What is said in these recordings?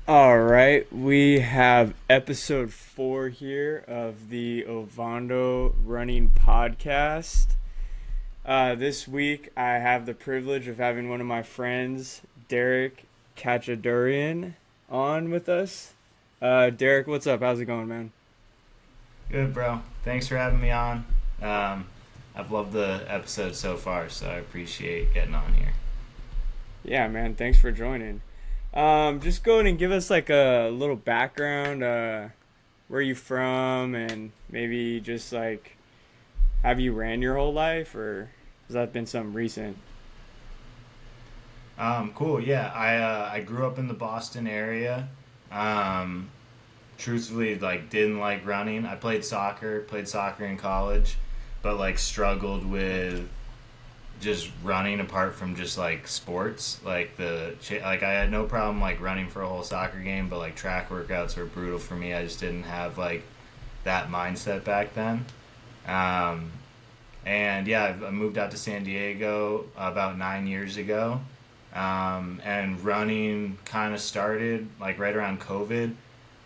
All right, we have episode 4 here of the Ovando Running Podcast. This week, I have the privilege of having one of my friends, Derek Kachadurian, on with us. Derek, what's up? How's it going, man? Good, bro. Thanks for having me on. Um, I've loved the episode so far, so I appreciate getting on here. Yeah, man, thanks for joining. Just go ahead and give us like a little background. Where you from, and maybe just like have you ran your whole life, or has that been something recent? Cool. Yeah, I grew up in the Boston area. Um, Truthfully, like didn't like running. I played soccer in college, but like struggled with just running apart from just like sports. Like I had no problem like running for a whole soccer game, but like track workouts were brutal for me. I just didn't have like that mindset back then. Um, and yeah, I moved out to San Diego about 9 years ago. And running kind of started like right around COVID.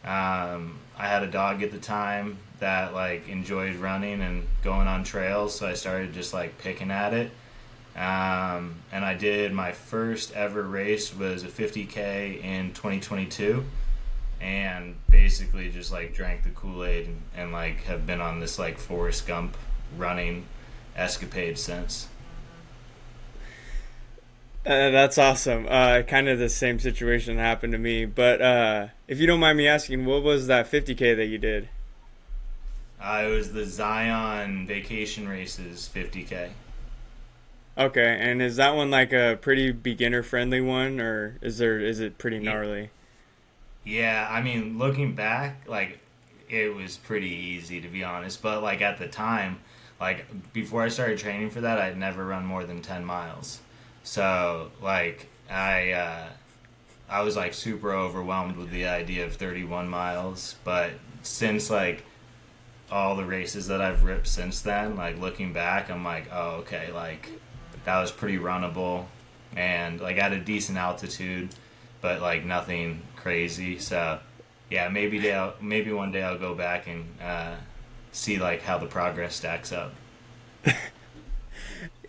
I had a dog at the time that like enjoyed running and going on trails, so I started just like picking at it. And I did my first ever race was a 50K in 2022, and basically just like drank the Kool-Aid and like have been on this like Forrest Gump running escapade since. That's awesome. Kind of the same situation happened to me. But if you don't mind me asking, what was that 50K that you did? It was the Zion Vacation Races 50K. Okay, and is that one like a pretty beginner friendly one, or is it pretty Yeah, gnarly? yeah. I mean, looking back, like it was pretty easy to be honest. But like at the time, like before I started training for that, I'd never run more than 10 miles. So like I was like super overwhelmed with the idea of 31 miles. But since like all the races that I've ripped since then, like looking back, I'm like, oh okay, like that was pretty runnable, and like at a decent altitude, but like nothing crazy. So yeah, maybe one day I'll go back and see like how the progress stacks up.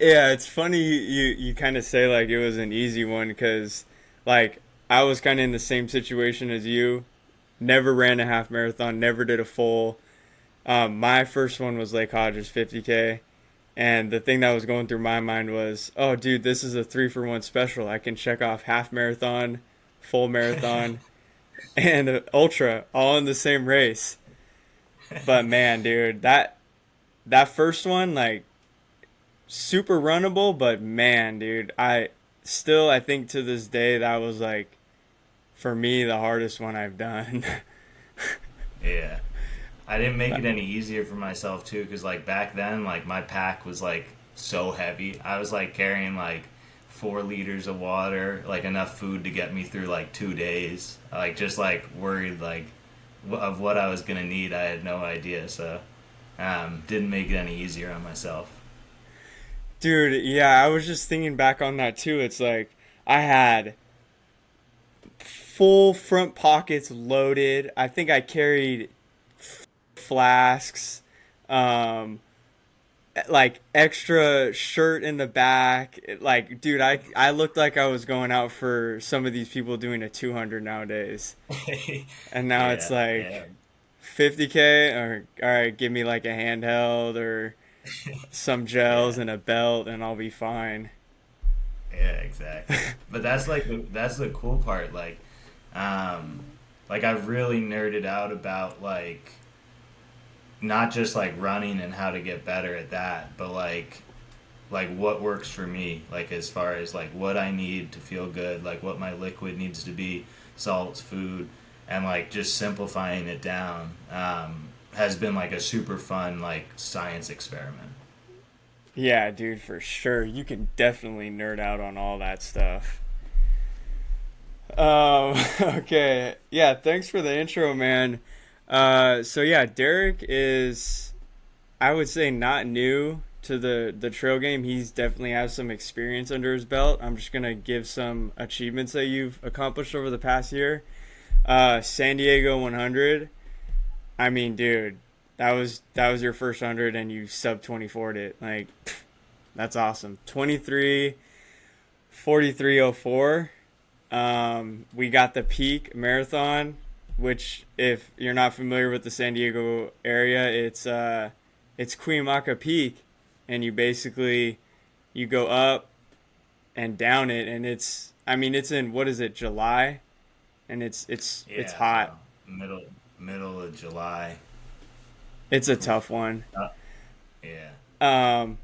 Yeah, it's funny you kind of say like it was an easy one because like I was kind of in the same situation as you. Never ran a half marathon, never did a full. My first one was Lake Hodges 50K, and the thing that was going through my mind was, oh, dude, this is a 3-for-1 special. I can check off half marathon, full marathon, and ultra all in the same race. But man, dude, that first one, like super runnable, but man, dude, I think to this day that was like for me the hardest one I've done. Yeah, I didn't make it any easier for myself too, because like back then, like my pack was like so heavy. I was like carrying like 4 liters of water, like enough food to get me through like 2 days. Like just like worried like of what I was gonna need. I had no idea, so didn't make it any easier on myself. Dude, yeah, I was just thinking back on that too. It's like I had full front pockets loaded. I think I carried flasks, um, like extra shirt in the back. Like, dude, I looked like I was going out for some of these people doing a 200 nowadays. And now it's Yeah, yeah, like 50K, or all right, give me like a handheld or some gels yeah. and a belt and I'll be fine. Yeah, exactly. But that's the cool part. Um, like I've really nerded out about like not just like running and how to get better at that, but like what works for me. Like as far as like what I need to feel good, like what my liquid needs to be, salts, food, and like just simplifying it down has been like a super fun like science experiment. Yeah, dude, for sure. You can definitely nerd out on all that stuff. Okay. Yeah, thanks for the intro, man. So yeah, Derek is, I would say, not new to the trail game. He's definitely has some experience under his belt. I'm just gonna give some achievements that you've accomplished over the past year. San Diego 100. I mean, dude, that was your first 100 and you sub 24'd it. Like, that's awesome. 23:43:04. We got the peak marathon, which if you're not familiar with the San Diego area, it's Cuyamaca Peak, and you go up and down it, and it's in, what is it, July, and it's Yeah, hot. middle of July. It's a Oof. tough one. Yeah. Um,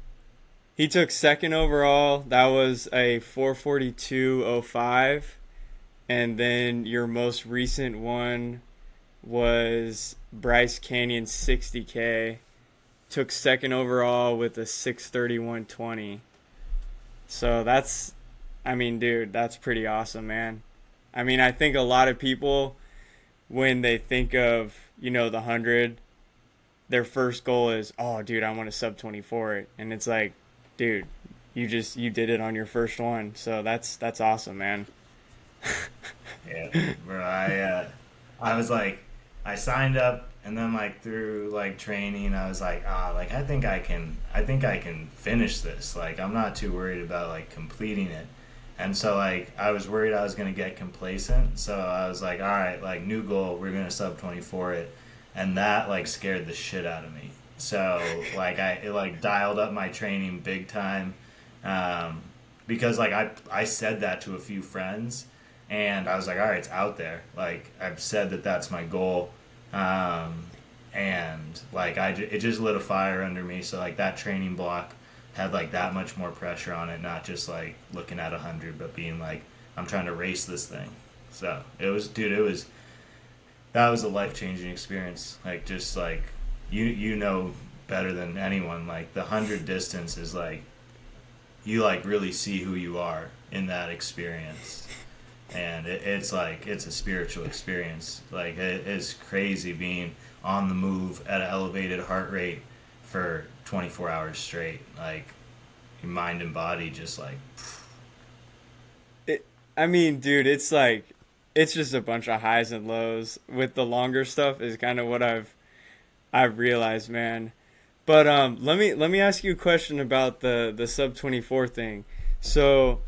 he took second overall. That was a 4:42:05, and then your most recent one was Bryce Canyon 60K. Took second overall with a 6:31:20. So I mean, dude, that's pretty awesome, man. I mean, I think a lot of people, when they think of, the 100, their first goal is, oh, dude, I want to sub 24 it. And it's like, dude, you did it on your first one. So that's awesome, man. Yeah, bro. I was like, I signed up, and then like through like training, I was like, like I think I can finish this. Like I'm not too worried about like completing it. And so like I was worried I was gonna get complacent. So I was like, all right, like new goal, we're gonna sub 24 it, and that like scared the shit out of me. So like it like dialed up my training big time, um, because like I said that to a few friends, and I was like, all right, it's out there. Like I've said that that's my goal, um, and like it just lit a fire under me. So like that training block had like that much more pressure on it, not just like looking at 100, but being like, I'm trying to race this thing. So it was, dude, that was a life changing experience. Like just like you know better than anyone. Like the 100 distance is like you like really see who you are in that experience, and it's like it's a spiritual experience. Like it's crazy being on the move at an elevated heart rate for 24 hours straight. Like your mind and body just like I mean, dude, it's just a bunch of highs and lows. With the longer stuff is kind of what I've realized, man. But let me ask you a question about the sub 24 thing. So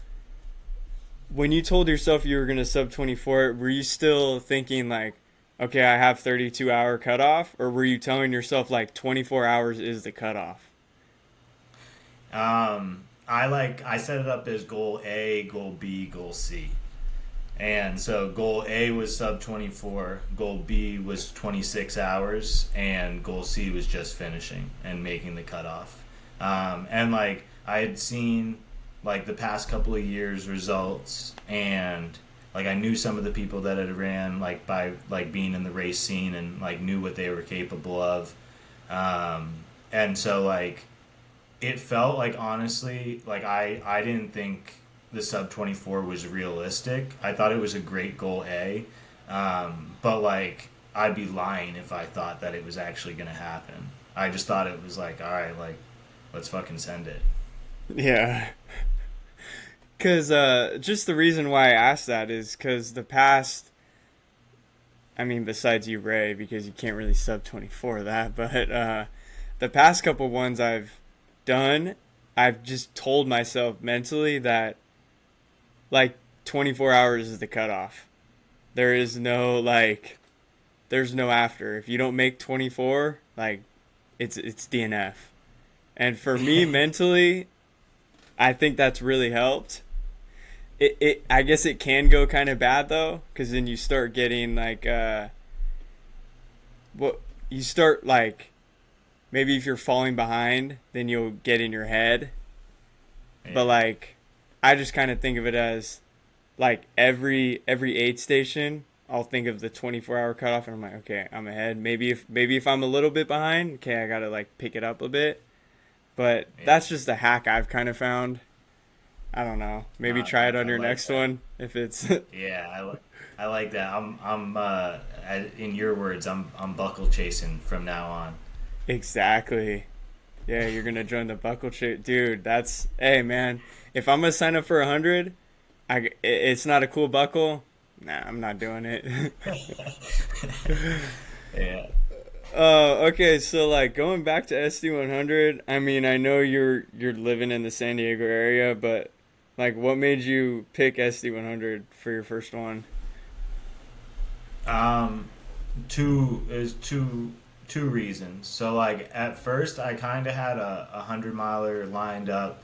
when you told yourself you were gonna sub 24, were you still thinking like, okay, I have 32-hour cutoff, or were you telling yourself like 24 hours is the cutoff? I set it up as goal A, goal B, goal C. And so goal A was sub 24, goal B was 26 hours, and goal C was just finishing and making the cutoff. And like I had seen like the past couple of years results, and like I knew some of the people that had ran like by like being in the race scene, and like knew what they were capable of. Um, and so like it felt like honestly like I didn't think the sub 24 was realistic. I thought it was a great goal A, but like I'd be lying if I thought that it was actually gonna happen. I just thought it was like, all right, like let's fucking send it. Yeah. Cause just the reason why I asked that is because the past, I mean, besides you, Ray, because you can't really sub 24 that, but the past couple ones I've done, I've just told myself mentally that like 24 hours is the cutoff. There is no like, there's no after. If you don't make 24, like it's DNF. And for me mentally, I think that's really helped. It I guess it can go kind of bad though, because then you start getting like what you start like, maybe if you're falling behind, then you'll get in your head. But Yeah. like, I just kind of think of it as like every aid station, I'll think of the 24-hour cutoff, and I'm like, okay, I'm ahead. Maybe if I'm a little bit behind, okay, I gotta like pick it up a bit. But Yeah. that's just a hack I've kind of found. I don't know. Maybe No, try it on I your like next that. one if it's Yeah, I like that. In your words, I'm buckle chasing from now on. exactly. Yeah, you're gonna join the buckle chase, dude. That's, hey man. If I'm gonna sign up for 100, it's not a cool buckle. Nah, I'm not doing it. Yeah. Okay, so like going back to SD100, I mean, I know you're living in the San Diego area, but like what made you pick SD100 for your first one? Um, two reasons. So like at first, I kind of had a 100 miler lined up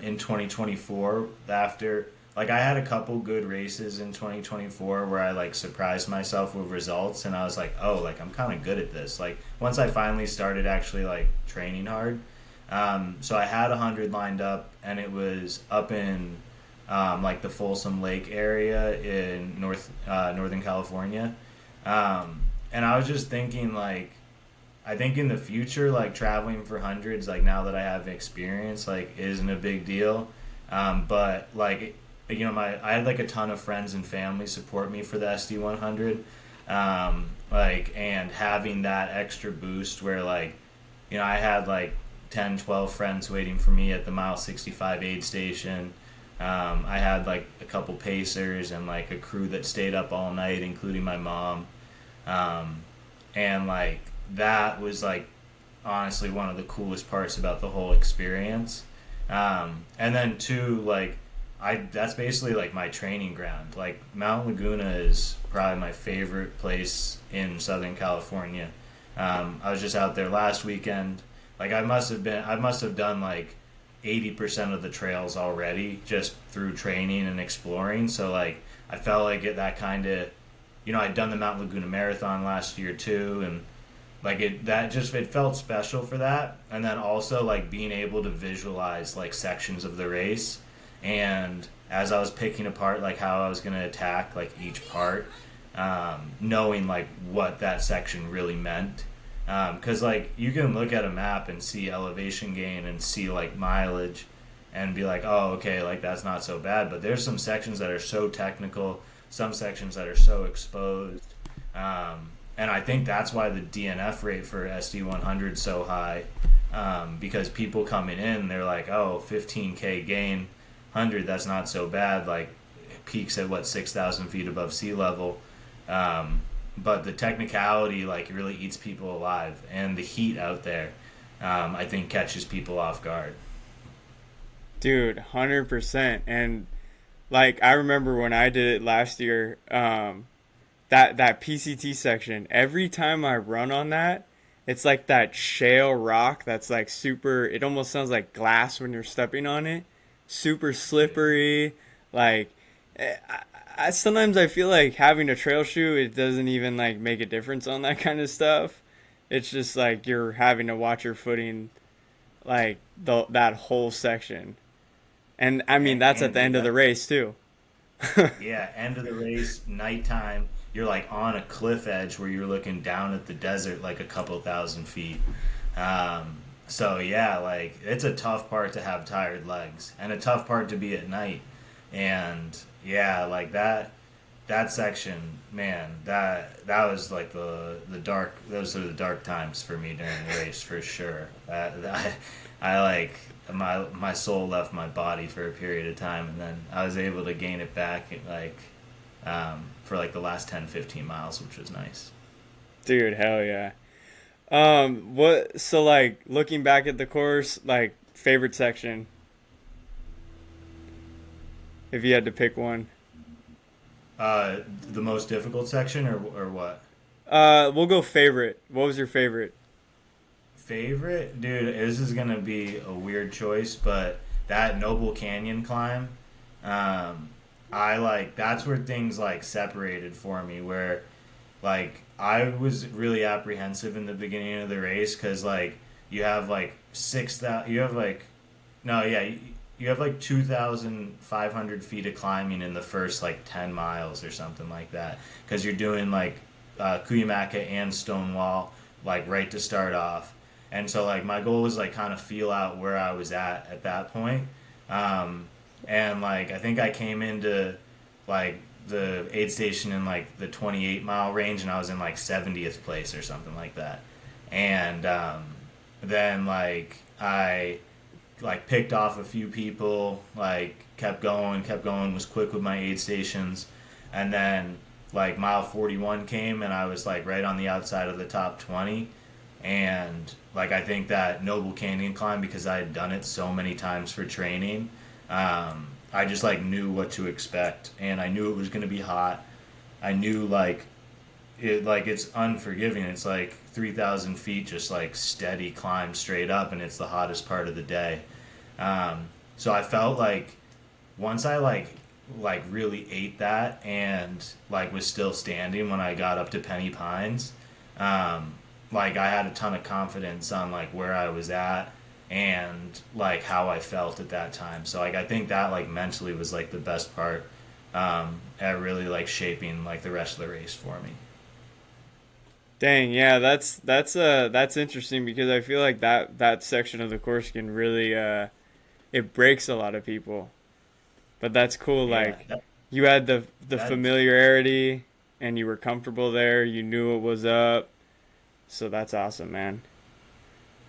in 2024 after like I had a couple good races in 2024 where I like surprised myself with results and I was like, "Oh, like I'm kind of good at this." Like once I finally started actually like training hard. So I had 100 lined up and it was up in like the Folsom Lake area in Northern California. And I was just thinking like I think in the future, like traveling for hundreds, like now that I have experience, like isn't a big deal. But like, I had like a ton of friends and family support me for the SD100. Like, and having that extra boost where like, I had like 10, 12 friends waiting for me at the mile 65 aid station. I had like a couple pacers and like a crew that stayed up all night, including my mom. Um, and like that was like honestly one of the coolest parts about the whole experience. And then two, like I that's basically like my training ground. Like Mount Laguna is probably my favorite place in Southern California. I was just out there last weekend. Like I must have done like 80% of the trails already just through training and exploring. So like I felt like that kind of, I'd done the Mount Laguna Marathon last year too, and like it felt special for that. And then also like being able to visualize like sections of the race, and as I was picking apart like how I was gonna attack like each part, knowing like what that section really meant. Because like you can look at a map and see elevation gain and see like mileage and be like, oh, okay, like that's not so bad. But there's some sections that are so technical, some sections that are so exposed. And I think that's why the DNF rate for SD100 is so high, because people coming in, they're like, oh, 15K gain, 100, that's not so bad. Like, it peaks at what, 6,000 feet above sea level. But the technicality, like, really eats people alive. And the heat out there, I think, catches people off guard. Dude, 100%. And like I remember when I did it last year, that PCT section, every time I run on that, it's like that shale rock that's like super, it almost sounds like glass when you're stepping on it. Super slippery. Like, sometimes I feel like having a trail shoe, it doesn't even like make a difference on that kind of stuff. It's just like you're having to watch your footing like that whole section. And I mean, that's at And the end dude, of the that race too. yeah, end of the race, nighttime. You're like on a cliff edge where you're looking down at the desert like a couple thousand feet. So yeah, like it's a tough part to have tired legs and a tough part to be at night. And yeah, like that section, man, that was like the dark. Those are the dark times for me during the race for sure. I like my soul left my body for a period of time, and then I was able to gain it back like for like the last 10, 15 miles, which was nice. Dude, hell yeah. What, so like looking back at the course, like favorite section, if you had to pick one. The most difficult section, or what? We'll go favorite. What was your favorite? Favorite, dude. This is gonna be a weird choice, but that Noble Canyon climb, um, I like. That's where things like separated for me. Where like I was really apprehensive in the beginning of the race because like you have like 6,000. You have like no, yeah. You have like 2,500 feet of climbing in the first like 10 miles or something like that because you're doing like Cuyamaca and Stonewall like right to start off. And so like my goal was like kind of feel out where I was at that point. Um, and like I think I came into like the aid station in like the 28-mile range and I was in like 70th place or something like that. And then like I like picked off a few people, like kept going, was quick with my aid stations. And then like mile 41 came and I was like right on the outside of the top 20. And like I think that Noble Canyon climb, because I had done it so many times for training, I just like knew what to expect, and I knew it was going to be hot. I knew like it's unforgiving. It's like 3,000 feet, just like steady climb straight up, and it's the hottest part of the day. So I felt like once I like really ate that and like was still standing when I got up to Penny Pines, um, like I had a ton of confidence on like where I was at and like how I felt at that time. So like I think that like mentally was like the best part at really like shaping like the rest of the race for me. Dang, yeah, that's interesting because I feel like that section of the course can really it breaks a lot of people. But that's cool. Yeah, Like you had the that familiarity and you were comfortable there. You knew what was up. So that's awesome, man.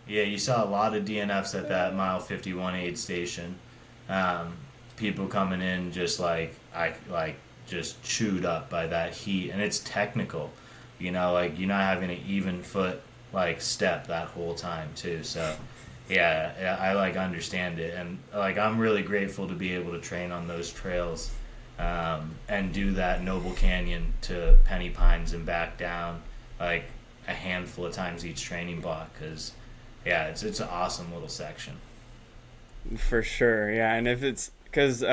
yeah, you saw a lot of DNFs at that mile 51 aid station. Um, People coming in just like just chewed up by that heat, and it's technical. You know, like you're not having an even foot like step that whole time too. So yeah, I like understand it, and like I'm really grateful to be able to train on those trails, and do that Noble Canyon to Penny Pines and back down like a handful of times each training block, because yeah, it's an awesome little section. For sure. Yeah, and if it's cuz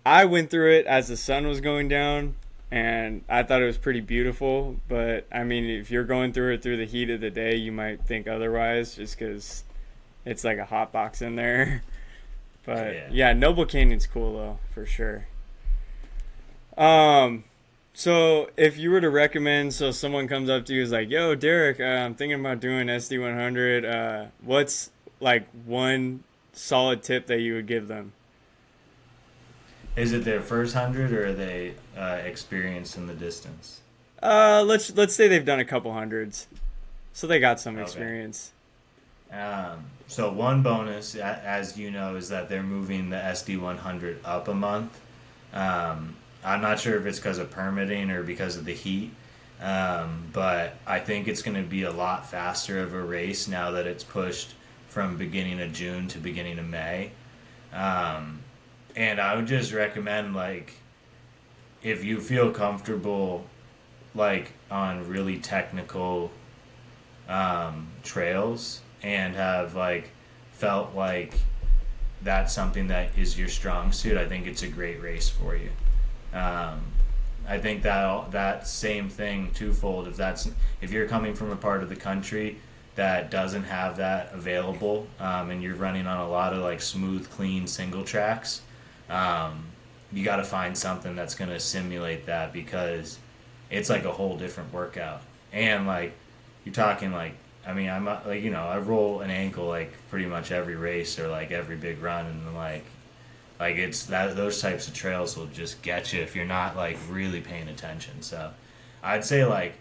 I went through it as the sun was going down and I thought it was pretty beautiful, but I mean, if you're going through it through the heat of the day, you might think otherwise just cuz it's like a hot box in there. But Yeah. yeah, Noble Canyon's cool though, for sure. Um so if you were to recommend, so someone comes up to you is like, "Yo, Derek, I'm thinking about doing SD100. What's like one solid tip that you would give them?" Is it their first 100, or are they experienced in the distance? Let's say they've done a couple hundreds, so they got some Okay. experience. So one bonus, as you know, is that they're moving the SD100 up a month. I'm not sure if it's because of permitting or because of the heat, but I think it's going to be a lot faster of a race now that it's pushed from beginning of June to beginning of May. Um, and I would just recommend, like, if you feel comfortable like on really technical trails and have like felt like that's something that is your strong suit, I think it's a great race for you. Um, I think that same thing twofold. If you're coming from a part of the country that doesn't have that available, and you're running on a lot of like smooth, clean single tracks, um, you got to find something that's going to simulate that, because it's like a whole different workout. And like you're talking like, I mean, I'm like, I roll an ankle like pretty much every race or like every big run, and like it's that those types of trails will just get you if you're not like really paying attention. So I'd say like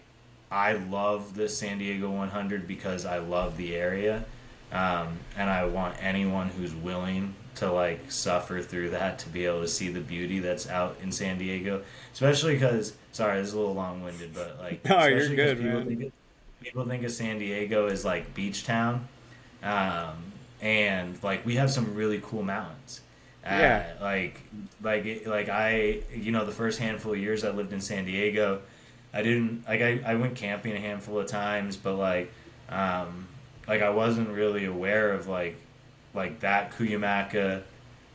I love the San Diego 100 because I love the area, and I want anyone who's willing to like suffer through that to be able to see the beauty that's out in San Diego. Especially because, sorry, this is a little long winded, but like No, you're especially because good, man. people think of San Diego as like beach town, um, and like we have some really cool mountains. Yeah, Like I, the first handful of years I lived in San Diego, I didn't like I went camping a handful of times, but like I wasn't really aware of like that Cuyamaca,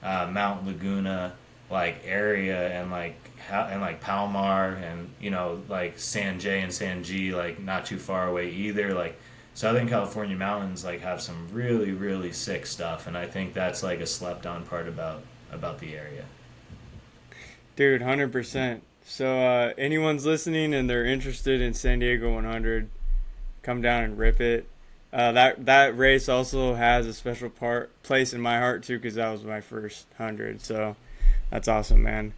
Mount Laguna like area, and like Palomar, and like San J and San G, like not too far away either. Like Southern California mountains like have some really really sick stuff, and I think that's like a slept on part about the area. dude, 100%. So anyone's listening and they're interested in San Diego 100, come down and rip it. That race also has a special place in my heart too, because that was my first 100. So that's awesome, man.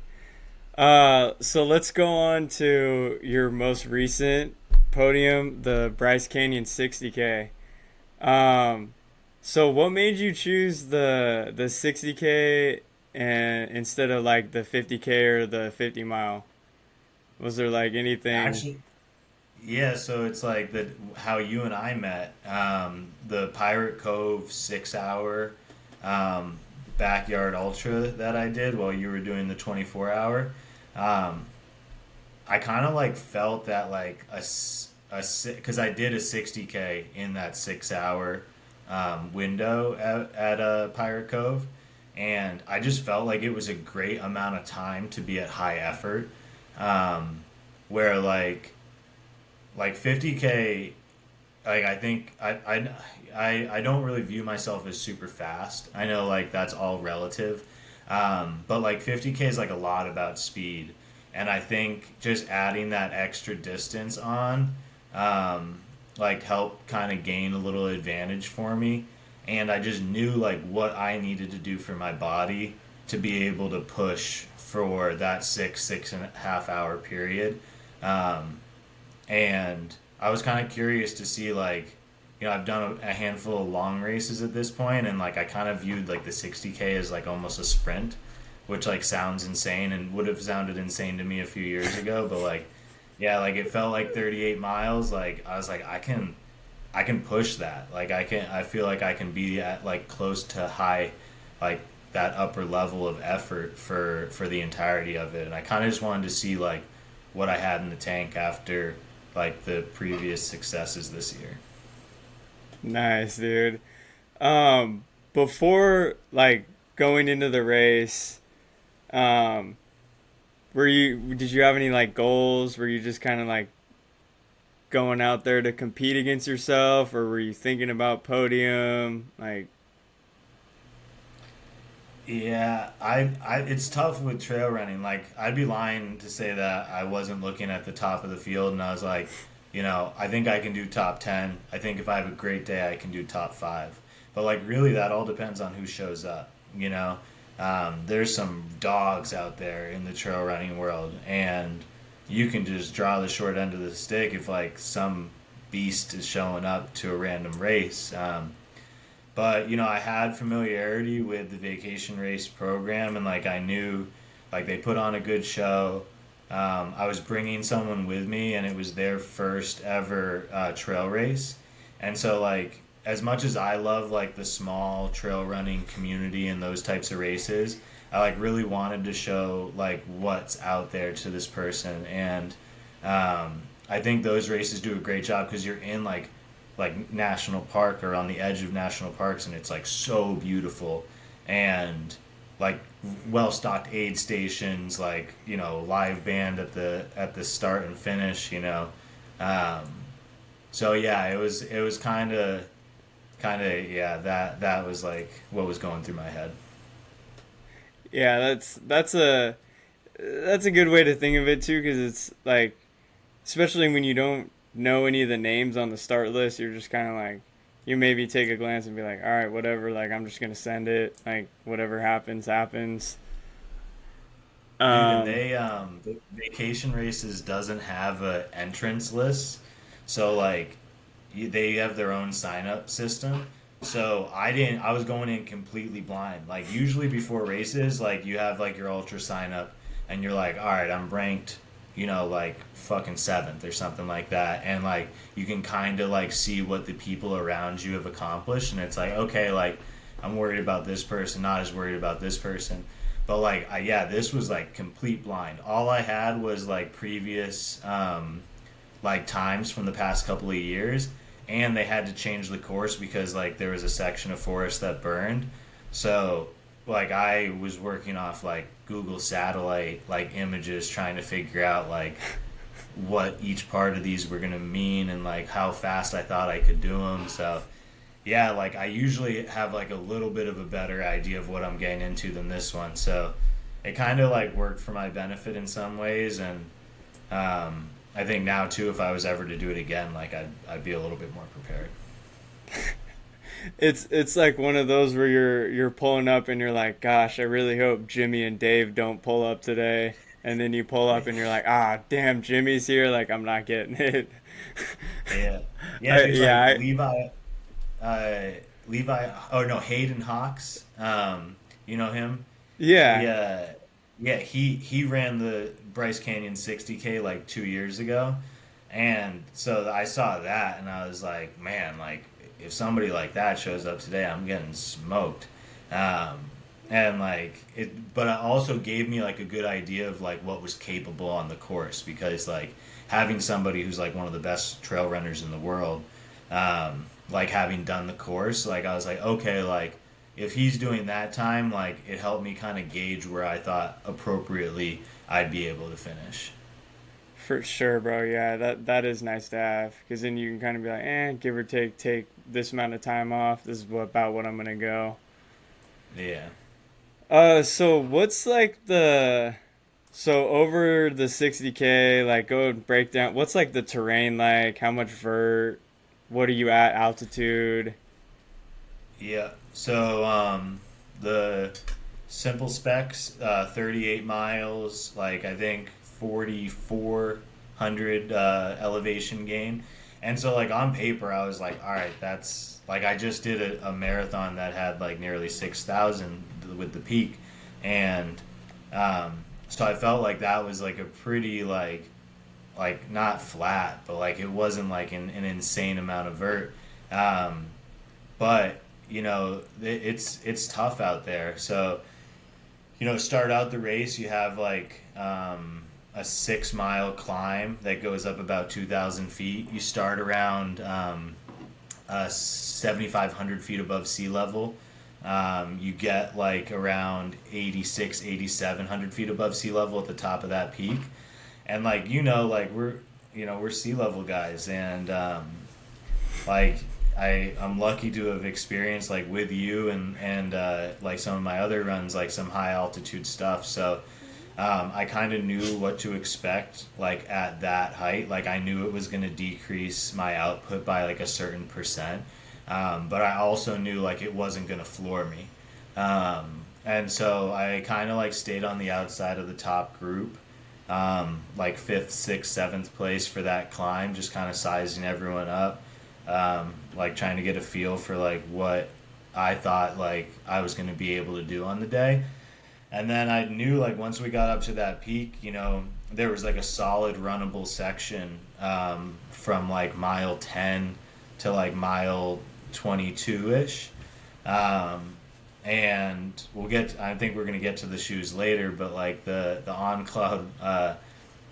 So let's go on to your most recent podium, the Bryce Canyon 60K. So what made you choose the 60K and instead of like the 50K or the 50 mile? Was there like anything? Actually, yeah, so it's like that how you and I met. The Pirate Cove 6 hour um, backyard ultra that I did while you were doing the 24 hour. Um, I kind of like felt that like because I did a 60K in that 6 hour window at Pirate Cove, and I just felt like it was a great amount of time to be at high effort. Um, where like 50K, like I think I don't really view myself as super fast. I know like that's all relative, but like 50K is like a lot about speed, and I think just adding that extra distance on, um, like helped kind of gain a little advantage for me, and I just knew like what I needed to do for my body to be able to push for that 6.5 hour period. Um, and I was kind of curious to see like, I've done a handful of long races at this point, and like I kind of viewed like the 60K as like almost a sprint, which like sounds insane and would have sounded insane to me a few years ago, but like yeah, like it felt like 38 miles. Like I was like I can push that. Like I feel like I can be at like close to high, like that upper level of effort for the entirety of it. And I kind of just wanted to see like what I had in the tank after like the previous successes this year. Nice, dude. Before like going into the race, um, did you have any like goals? Were you just kind of like going out there to compete against yourself, or were you thinking about podium? Like, Yeah, it's tough with trail running. Like, I'd be lying to say that I wasn't looking at the top of the field and I was like, I think I can do top 10. I think if I have a great day, I can do top five. But, like, really, that all depends on who shows up, you know? There's some dogs out there in the trail running world, and you can just draw the short end of the stick if, like, some beast is showing up to a random race. But I had familiarity with the vacation race program, and like I knew, like they put on a good show. I was bringing someone with me, and it was their first ever trail race, and so like as much as I love like the small trail running community and those types of races, I like really wanted to show like what's out there to this person, and I think those races do a great job because you're in like national park or on the edge of national parks, and it's like so beautiful, and like well stocked aid stations, like live band at the start and finish, um, so yeah, it was kind of yeah, that was like what was going through my head. yeah, that's a good way to think of it too, because it's like, especially when you don't know any of the names on the start list, you're just kind of like, you maybe take a glance and be like, all right, whatever, like I'm just gonna send it, like whatever happens happens. Dude, and Um, vacation races doesn't have a entrance list, so like they have their own sign up system. So I didn't. I was going in completely blind. Like usually before races, like you have like your ultra sign up, and you're like, all right, I'm ranked, like fucking seventh or something like that, and like you can kind of like see what the people around you have accomplished, and it's like okay, like I'm worried about this person, not as worried about this person. But like, yeah, this was like complete blind. All I had was like previous like times from the past couple of years, and they had to change the course because like there was a section of forest that burned. So like I was working off like Google satellite like images trying to figure out like what each part of these were going to mean and like how fast I thought I could do them. So yeah, like I usually have like a little bit of a better idea of what I'm getting into than this one. So it kind of like worked for my benefit in some ways, and I think now too, if I was ever to do it again, like I'd be a little bit more prepared. it's like one of those where you're pulling up and you're like, gosh, I really hope Jimmy and Dave don't pull up today. And then you pull up and you're like, ah, damn, Jimmy's here. Like I'm not getting it. Yeah, yeah, dude. Yeah, Like uh, Levi. Oh no, Hayden Hawks. You know him. Yeah. He ran the Bryce Canyon 60K like 2 years ago, and so I saw that and I was like, man, like if somebody like that shows up today, I'm getting smoked. Um, and like it, but it also gave me like a good idea of like what was capable on the course because like having somebody who's like one of the best trail runners in the world, like having done the course, like I was like, okay, like if he's doing that time, like it helped me kind of gauge where I thought appropriately I'd be able to finish. For sure, bro. Yeah, that is nice to have because then you can kind of be like, give or take this amount of time off. This is about what I'm gonna go. Yeah. So what's like the so over the 60K, like go and break down. What's like the terrain like? How much vert? What are you at altitude? Yeah. So the simple specs, 38 miles, like I think 4,400 elevation gain. And so like on paper, I was like, all right, that's like I just did a marathon that had like nearly 6,000 with the peak, and so I felt like that was like a pretty like not flat, but like it wasn't like an insane amount of vert. Um, but it's tough out there. So start out the race, you have like a 6 mile climb that goes up about 2,000 feet. You start around 7,500 feet above sea level. You get like around 8,700 feet above sea level at the top of that peak. And like, like we're sea level guys. And like I'm lucky to have experienced like with you and like some of my other runs like some high altitude stuff. So I kind of knew what to expect like at that height. Like I knew it was going to decrease my output by like a certain percent, but I also knew like it wasn't going to floor me. And so I kind of like stayed on the outside of the top group, like fifth, sixth, seventh place for that climb, just kind of sizing everyone up, like trying to get a feel for like what I thought like I was going to be able to do on the day. And then I knew like once we got up to that peak, there was like a solid runnable section from like mile 10 to like mile 22 ish. Um, and I think we're going to get to the shoes later, but like the On Cloud,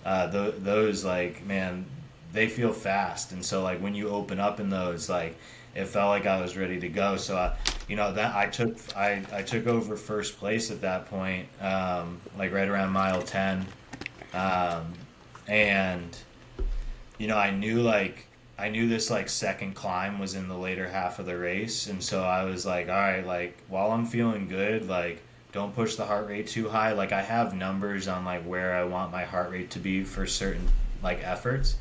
those like, man, they feel fast. And so like when you open up in those, like it felt like I was ready to go. So that I took over first place at that point, like right around mile 10, um, and I knew this like second climb was in the later half of the race, and so I was like, all right, like while I'm feeling good, like don't push the heart rate too high. Like I have numbers on like where I want my heart rate to be for certain like efforts,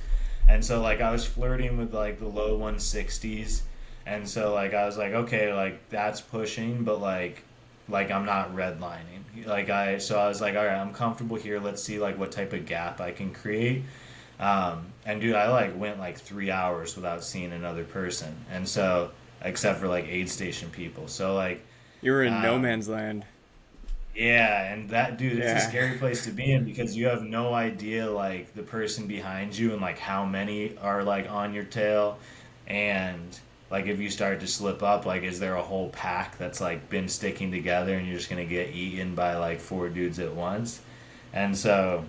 and so like I was flirting with like the low 160s. And so like I was like, okay, like that's pushing, but like I'm not redlining. So I was like, all right, I'm comfortable here. Let's see like what type of gap I can create. And dude, I like went like 3 hours without seeing another person, and so except for like aid station people. So like, You were in no um, man's land. yeah, and that dude, it's a Yeah. scary place to be in because you have no idea like the person behind you and like how many are like on your tail, and like if you start to slip up, like is there a whole pack that's like been sticking together and you're just gonna get eaten by like four dudes at once? And so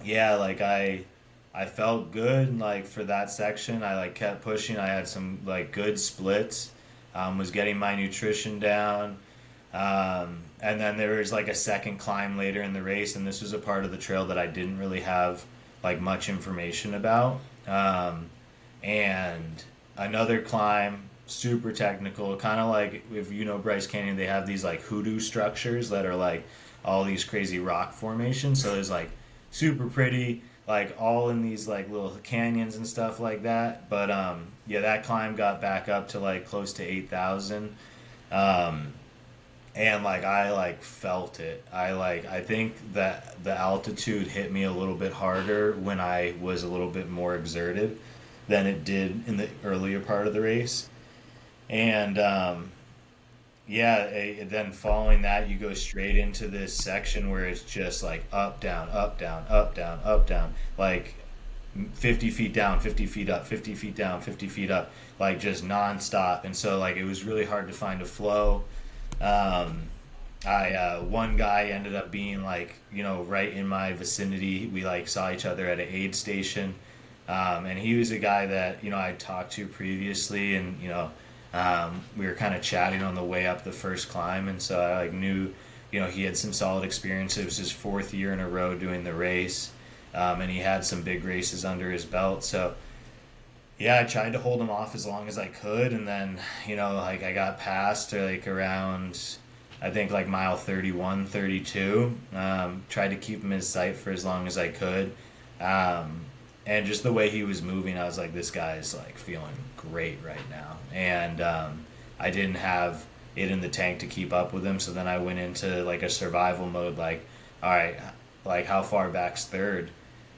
yeah, like I felt good like for that section. I like kept pushing. I had some like good splits. Was getting my nutrition down. And then there was like a second climb later in the race, and this was a part of the trail that I didn't really have like much information about. And another climb, super technical, kind of like if you know Bryce Canyon, they have these like hoodoo structures that are like all these crazy rock formations. So there's like super pretty, like all in these like little canyons and stuff like that. But yeah, that climb got back up to like close to 8,000. Um, and like I like felt it. I think that the altitude hit me a little bit harder when I was a little bit more exerted than it did in the earlier part of the race. And yeah, then following that, you go straight into this section where it's just like up, down, up, down, up, down, up, down, like 50 feet down, 50 feet up, 50 feet down, 50 feet up, like just nonstop. And so, like, it was really hard to find a flow. Um, one guy ended up being like, right in my vicinity. We like saw each other at an aid station. And he was a guy that, I talked to previously, and, we were kind of chatting on the way up the first climb. And so I like knew, he had some solid experience. It was his fourth year in a row doing the race. And he had some big races under his belt. So, yeah, I tried to hold him off as long as I could, and then like I got past like around, I think like mile 31, 32. Tried to keep him in sight for as long as I could, um, and just the way he was moving, I was like, this guy's like feeling great right now, and I didn't have it in the tank to keep up with him, so then I went into like a survival mode, like, all right, like how far back's third?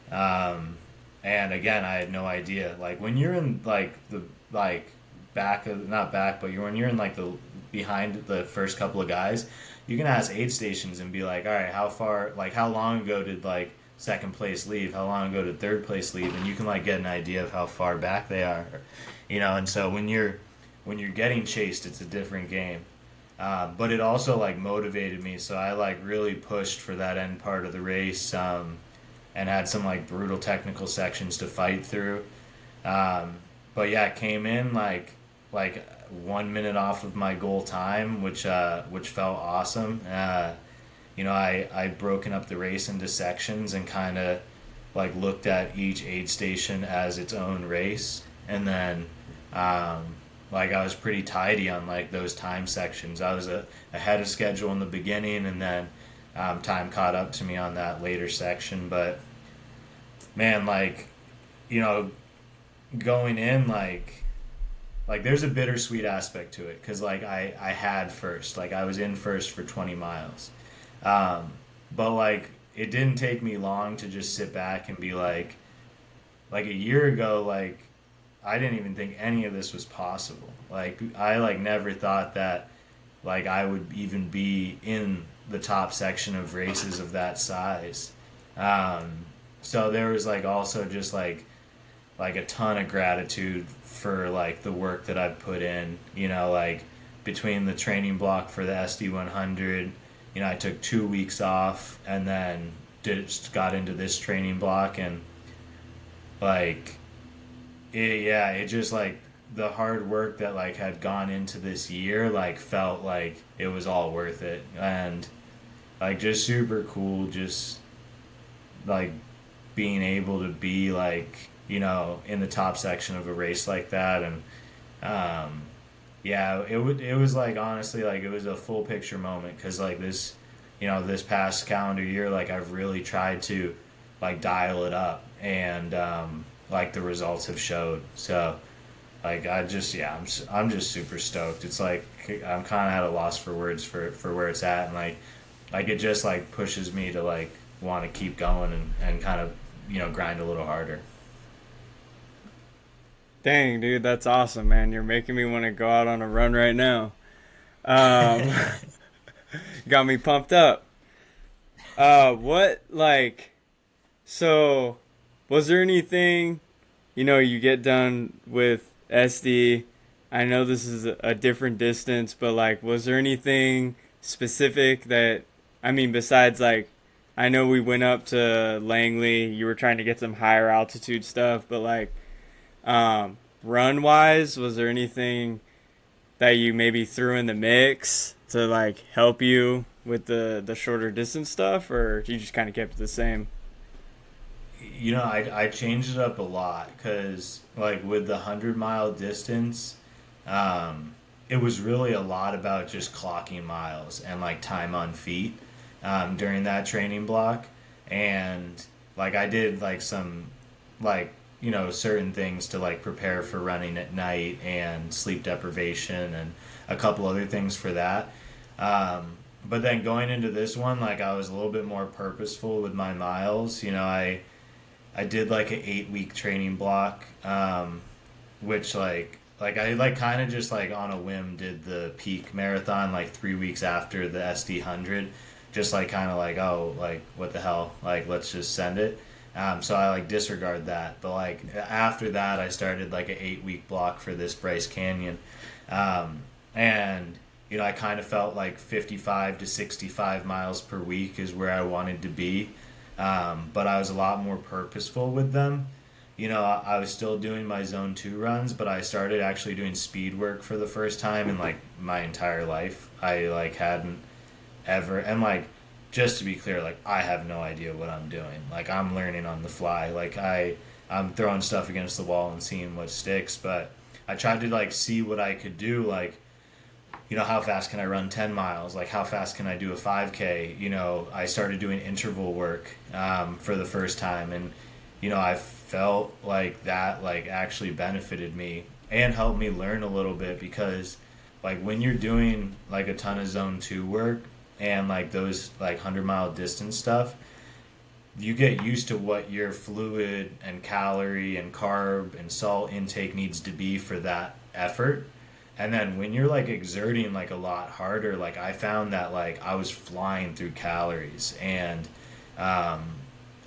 Um, and again, I had no idea. Like when you're in like the like back of not back, but when you're in like the behind the first couple of guys, you can ask aid stations and be like, all right, how far? Like how long ago did like second place leave? How long ago did third place leave? And you can like get an idea of how far back they are, And so when you're getting chased, it's a different game. But it also like motivated me, so I like really pushed for that end part of the race. And had some like brutal technical sections to fight through. Um, but yeah, it came in like 1 minute off of my goal time, which felt awesome. I'd broken up the race into sections and kind of like looked at each aid station as its own race, and then um, like I was pretty tidy on like those time sections. I was ahead of schedule in the beginning, and then time caught up to me on that later section, but man, like, you know, going in, like there's a bittersweet aspect to it because like I had first, like I was in first for 20 miles, um, but like it didn't take me long to just sit back and be like a year ago, like I didn't even think any of this was possible. Like I like never thought that like I would even be in the top section of races of that size. Um, so there was like also just like a ton of gratitude for like the work that I've put in, like between the training block for the SD100, I took 2 weeks off and then got into this training block, and like it just like the hard work that like had gone into this year like felt like it was all worth it, and like just super cool, just like being able to be like in the top section of a race like that. And um yeah, it was like honestly like it was a full picture moment because like this past calendar year, like I've really tried to like dial it up, and like the results have showed. So like I'm just super stoked. It's like I'm kind of at a loss for words for where it's at, and like it just like pushes me to like want to keep going and kind of grind a little harder. Dang, dude, that's awesome, man. You're making me want to go out on a run right now. Um, got me pumped up. What like so? Was there anything you get done with SD? I know this is a different distance, but like, was there anything specific that I mean besides like I know we went up to Langley. You were trying to get some higher altitude stuff, but like run wise, was there anything that you maybe threw in the mix to like help you with the shorter distance stuff, or you just kind of kept it the same? I changed it up a lot because like with the 100-mile distance, um, it was really a lot about just clocking miles and like time on feet during that training block. And like I did like some like certain things to like prepare for running at night and sleep deprivation and a couple other things for that. um, but then going into this one, like I was a little bit more purposeful with my miles. I did like an 8 week training block, which like like I like kind of just like on a whim did the peak marathon like 3 weeks after the SD100, just like kind of like, oh, like what the hell, like let's just send it. So I like disregard that, but like after that I started like an 8 week block for this Bryce Canyon, and I kind of felt like 55 to 65 miles per week is where I wanted to be, but I was a lot more purposeful with them. I was still doing my zone 2 runs, but I started actually doing speed work for the first time in like my entire life. I like hadn't ever, and like just to be clear, like I have no idea what I'm doing. Like I'm learning on the fly. Like I'm throwing stuff against the wall and seeing what sticks, but I tried to like see what I could do, like how fast can I run 10 miles? Like, how fast can I do a 5K? I started doing interval work for the first time. And, I felt like that, like, actually benefited me and helped me learn a little bit because, like, when you're doing, like, a ton of zone 2 work and, like, those, like, 100-mile distance stuff, you get used to what your fluid and calorie and carb and salt intake needs to be for that effort. And then when you're like exerting like a lot harder, like I found that like I was flying through calories and um,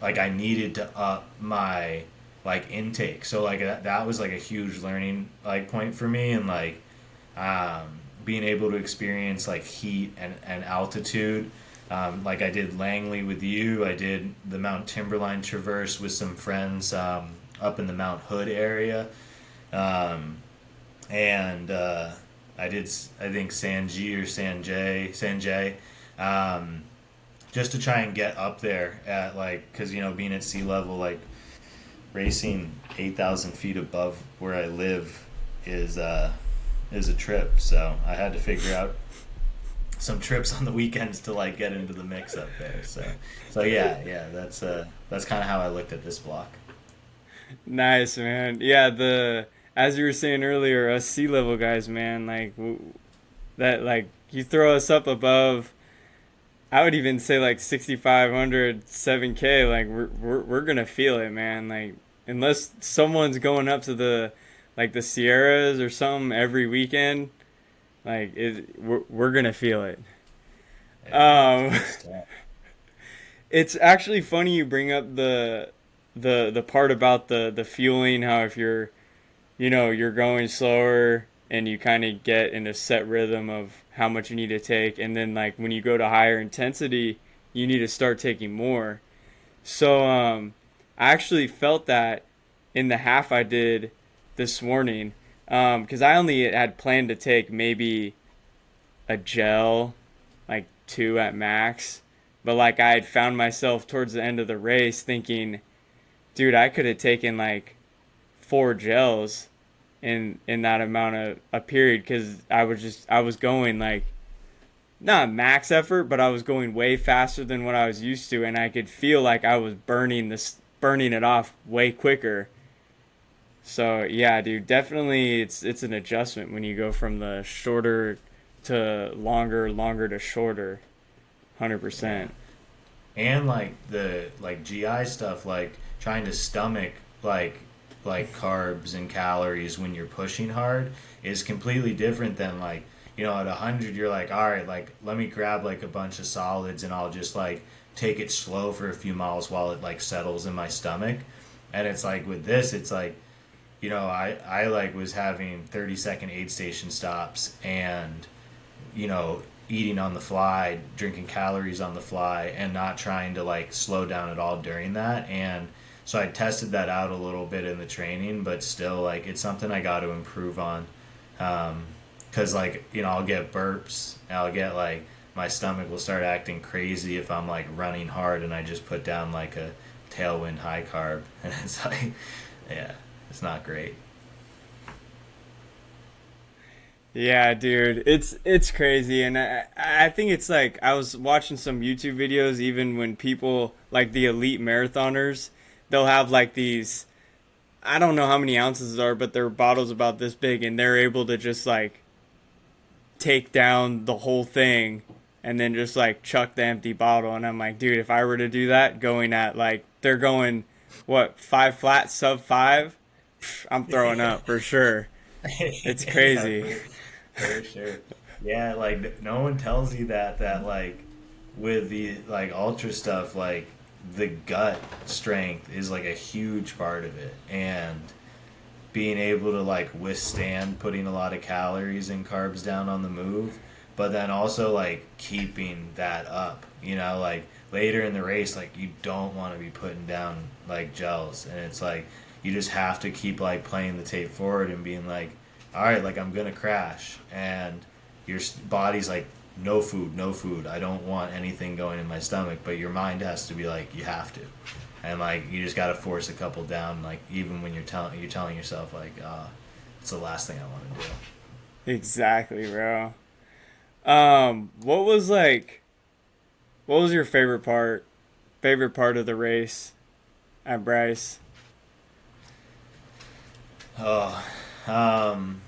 like I needed to up my like intake. So like that was like a huge learning like point for me, and like being able to experience like heat and altitude. Like I did Langley with you. I did the Mount Timberline Traverse with some friends up in the Mount Hood area. And I did, I think, Sanjay, just to try and get up there at like, because being at sea level, like racing 8,000 feet above where I live is a trip. So I had to figure out some trips on the weekends to like get into the mix up there. So yeah, that's kind of how I looked at this block. Nice, man. Yeah, as you were saying earlier, us sea level guys, man, like that, like you throw us up above. I would even say like 6,500, 7K. Like we're gonna feel it, man. Like unless someone's going up to the Sierras or something every weekend, like we're gonna feel it. Um, it's actually funny you bring up the part about the fueling. How if you're going slower and you kind of get in a set rhythm of how much you need to take, and then like when you go to higher intensity you need to start taking more. So I actually felt that in the half I did this morning, because I only had planned to take maybe a gel, like 2 at max, but like I had found myself towards the end of the race thinking, dude, I could have taken like 4 gels in that amount of a period, because I was going like not max effort, but I was going way faster than what I was used to, and I could feel like I was burning it off way quicker. So yeah, dude, definitely it's an adjustment when you go from the shorter to longer, longer to shorter. Yeah. 100%. And like the like GI stuff, like trying to stomach like carbs and calories when you're pushing hard is completely different than like at 100 you're like, all right, like let me grab like a bunch of solids and I'll just like take it slow for a few miles while it like settles in my stomach. And it's like with this, it's like I like was having 30-second aid station stops and eating on the fly, drinking calories on the fly, and not trying to like slow down at all during that. And so I tested that out a little bit in the training, but still like it's something I got to improve on. Cause like I'll get burps, and I'll get like my stomach will start acting crazy if I'm like running hard and I just put down like a tailwind high carb, and it's like, yeah, it's not great. Yeah, dude, it's crazy, and I think it's like I was watching some YouTube videos. Even when people like the elite marathoners, they'll have like these. I don't know how many ounces are, but they're bottles about this big, and they're able to just like take down the whole thing, and then just like chuck the empty bottle. And I'm like, dude, if I were to do that, going at like they're going, what, 5 flat, sub 5, I'm throwing Yeah. up for sure. It's Yeah, crazy. for sure. Yeah, like no one tells you that like with the like ultra stuff, like the gut strength is like a huge part of it, and being able to like withstand putting a lot of calories and carbs down on the move, but then also like keeping that up. Like later in the race, like you don't want to be putting down like gels, and it's like you just have to keep like playing the tape forward and being like, all right, like I'm gonna crash, and your body's like, no food, no food. I don't want anything going in my stomach, but your mind has to be like, you have to, and like you just got to force a couple down, like even when you're telling yourself like, it's the last thing I want to do. Exactly, bro. What was what was your favorite part of the race at Bryce? Oh, um,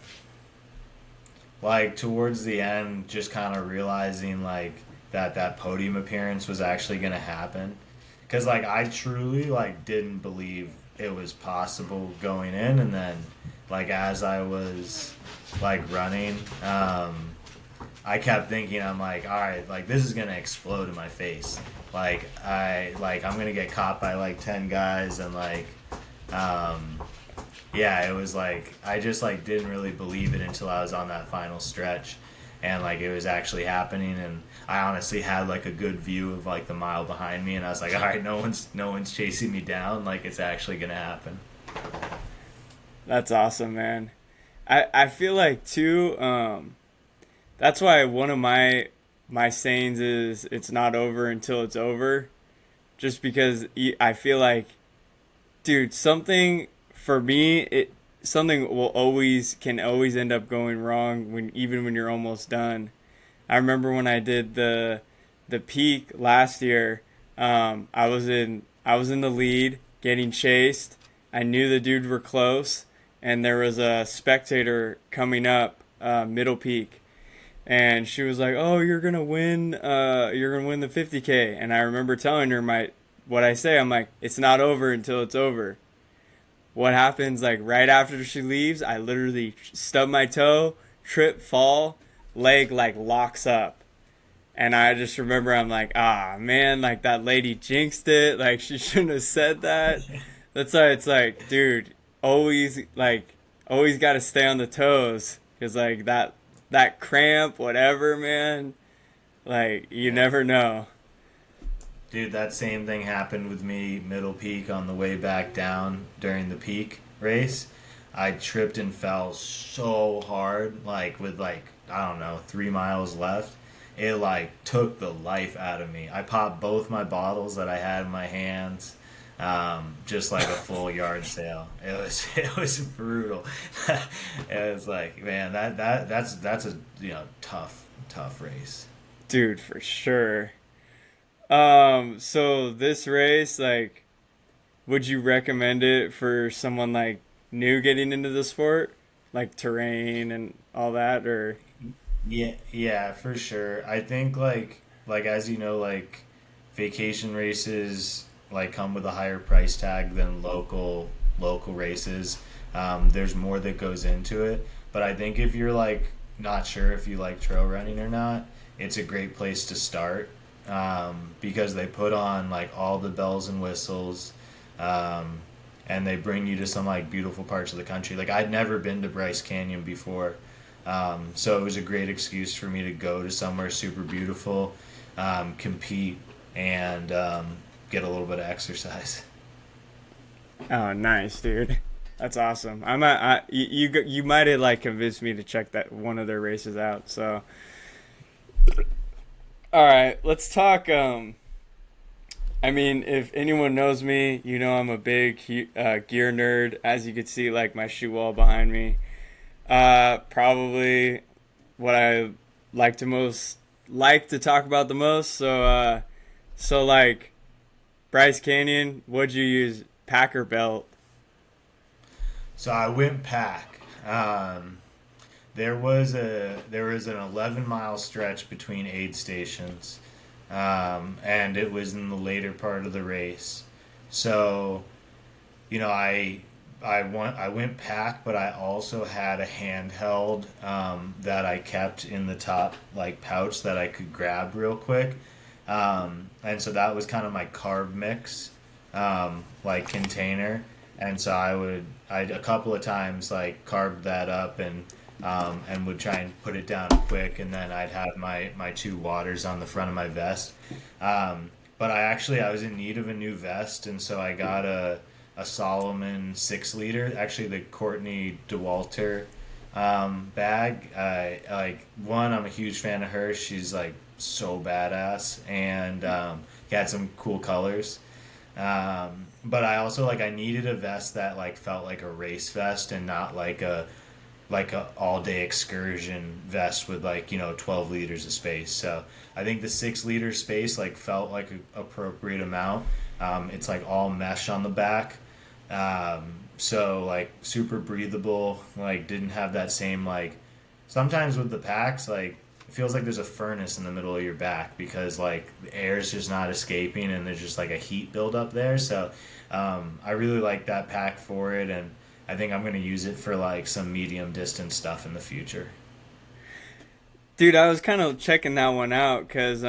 like towards the end, just kind of realizing like that podium appearance was actually gonna happen, because like I truly like didn't believe it was possible going in, and then like as I was like running, I kept thinking, I'm like, all right, like this is gonna explode in my face. I'm gonna get caught by like 10 guys, and like, um, yeah, it was like I just like didn't really believe it until I was on that final stretch, and like it was actually happening, and I honestly had like a good view of like the mile behind me, and I was like, all right, no one's chasing me down, like it's actually gonna happen. That's awesome, man. I feel like too. That's why one of my sayings is it's not over until it's over. Just because I feel like, dude, something for me, it something will always can always end up going wrong when even when you're almost done. I remember when I did the peak last year. I was in the lead, getting chased. I knew the dudes were close, and there was a spectator coming up middle peak, and she was like, "Oh, you're gonna win the 50K." And I remember telling her my what I say. I'm like, "It's not over until it's over." What happens like right after she leaves? I literally stub my toe, trip, fall, leg like locks up. And I just remember I'm like, ah man, like that lady jinxed it. Like she shouldn't have said that. That's why it's like, dude, always got to stay on the toes because like that cramp, whatever, man. Like you Yeah. never know. Dude, that same thing happened with me middle peak on the way back down during the peak race. I tripped and fell so hard, like with like, I don't know, 3 miles left. It like took the life out of me. I popped both my bottles that I had in my hands, just like a full yard sale. It was brutal. It was like, man, that's a tough race. Dude, for sure. So this race, like, would you recommend it for someone like new getting into the sport, like terrain and all that, or Yeah, yeah, for sure. I think like as you know, like vacation races like come with a higher price tag than local races. There's more that goes into it, but I think if you're like not sure if you like trail running or not, it's a great place to start, because they put on like all the bells and whistles, um, and they bring you to some like beautiful parts of the country. Like I'd never been to Bryce Canyon before, so it was a great excuse for me to go to somewhere super beautiful, compete, and get a little bit of exercise. oh, nice, dude. That's awesome. You might have like convinced me to check that one of their races out. So, all right, let's talk. I mean, if anyone knows me, you know I'm a big gear nerd. As you can see, like my shoe wall behind me. Probably what I like to talk about the most. So like Bryce Canyon, what'd you use? Packer belt. So I went pack. There was an 11-mile stretch between aid stations, and it was in the later part of the race. So, I I went pack, but I also had a handheld that I kept in the top like pouch that I could grab real quick, and so that was kind of my carb mix, like container. And so I'd a couple of times like carb that up and would try and put it down quick, and then I'd have my two waters on the front of my vest. But I was in need of a new vest, and so I got a Solomon 6 liter, actually the Courtney DeWalter bag. I'm a huge fan of her. She's like so badass, and he had some cool colors. But I also I needed a vest that like felt like a race vest and not like a all day excursion vest with 12 liters of space. So I think the 6 liter space like felt like a appropriate amount. It's like all mesh on the back. So like super breathable, like didn't have that same like sometimes with the packs like it feels like there's a furnace in the middle of your back because like the air is just not escaping and there's just like a heat buildup there. So I really like that pack for it, and I think I'm gonna use it for like some medium distance stuff in the future. Dude, I was kind of checking that one out because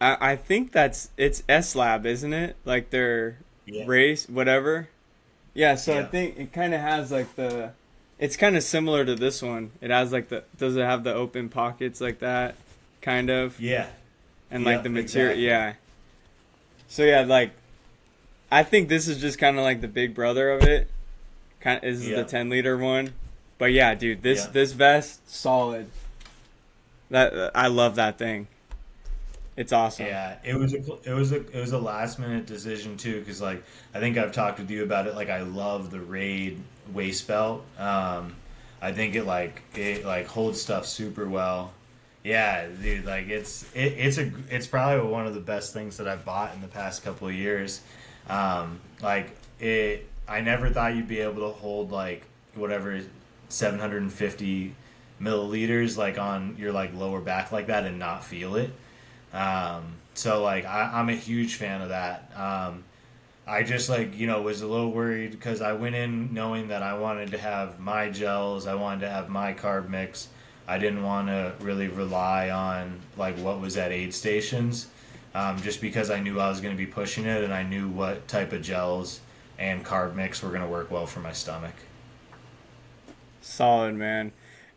I think it's S Lab, isn't it? Like their Yeah. race, whatever. Yeah, so I Yeah. think it kind of has like it's kind of similar to this one. It has like does it have the open pockets like that, kind of, Yeah. and like the Yep. material, Exactly. yeah. So yeah, like I think this is just kind of like the big brother of it. This is the Yeah. 10 liter one, but yeah, dude, this Yeah. this vest solid. That I love that thing. It's awesome. Yeah, it was a last minute decision too, because like I think I've talked with you about it. Like I love the Raid waist belt. I think it holds stuff super well. Yeah, dude, like it's probably one of the best things that I've bought in the past couple of years. I never thought you'd be able to hold like whatever 750 milliliters like on your like lower back like that and not feel it. So like I'm a huge fan of that. I just was a little worried because I went in knowing that I wanted to have my gels, I wanted to have my carb mix. I didn't want to really rely on like what was at aid stations, just because I knew I was going to be pushing it and I knew what type of gels and carb mix were going to work well for my stomach. Solid, man.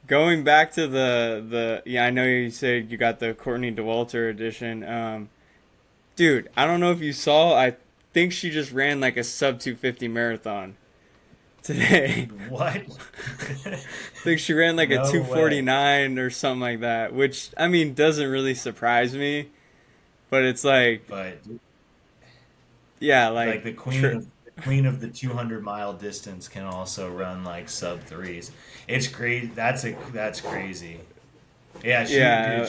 Going back to the yeah, I know you said you got the Courtney DeWalter edition. Dude, I don't know if you saw. I think she just ran like a sub 250 marathon today. What? I think she ran like a No way. 249 or something like that, which I mean doesn't really surprise me, but it's like But yeah, like like the queen of the 200-mile distance can also run like sub threes. It's great. That's crazy. Yeah, yeah,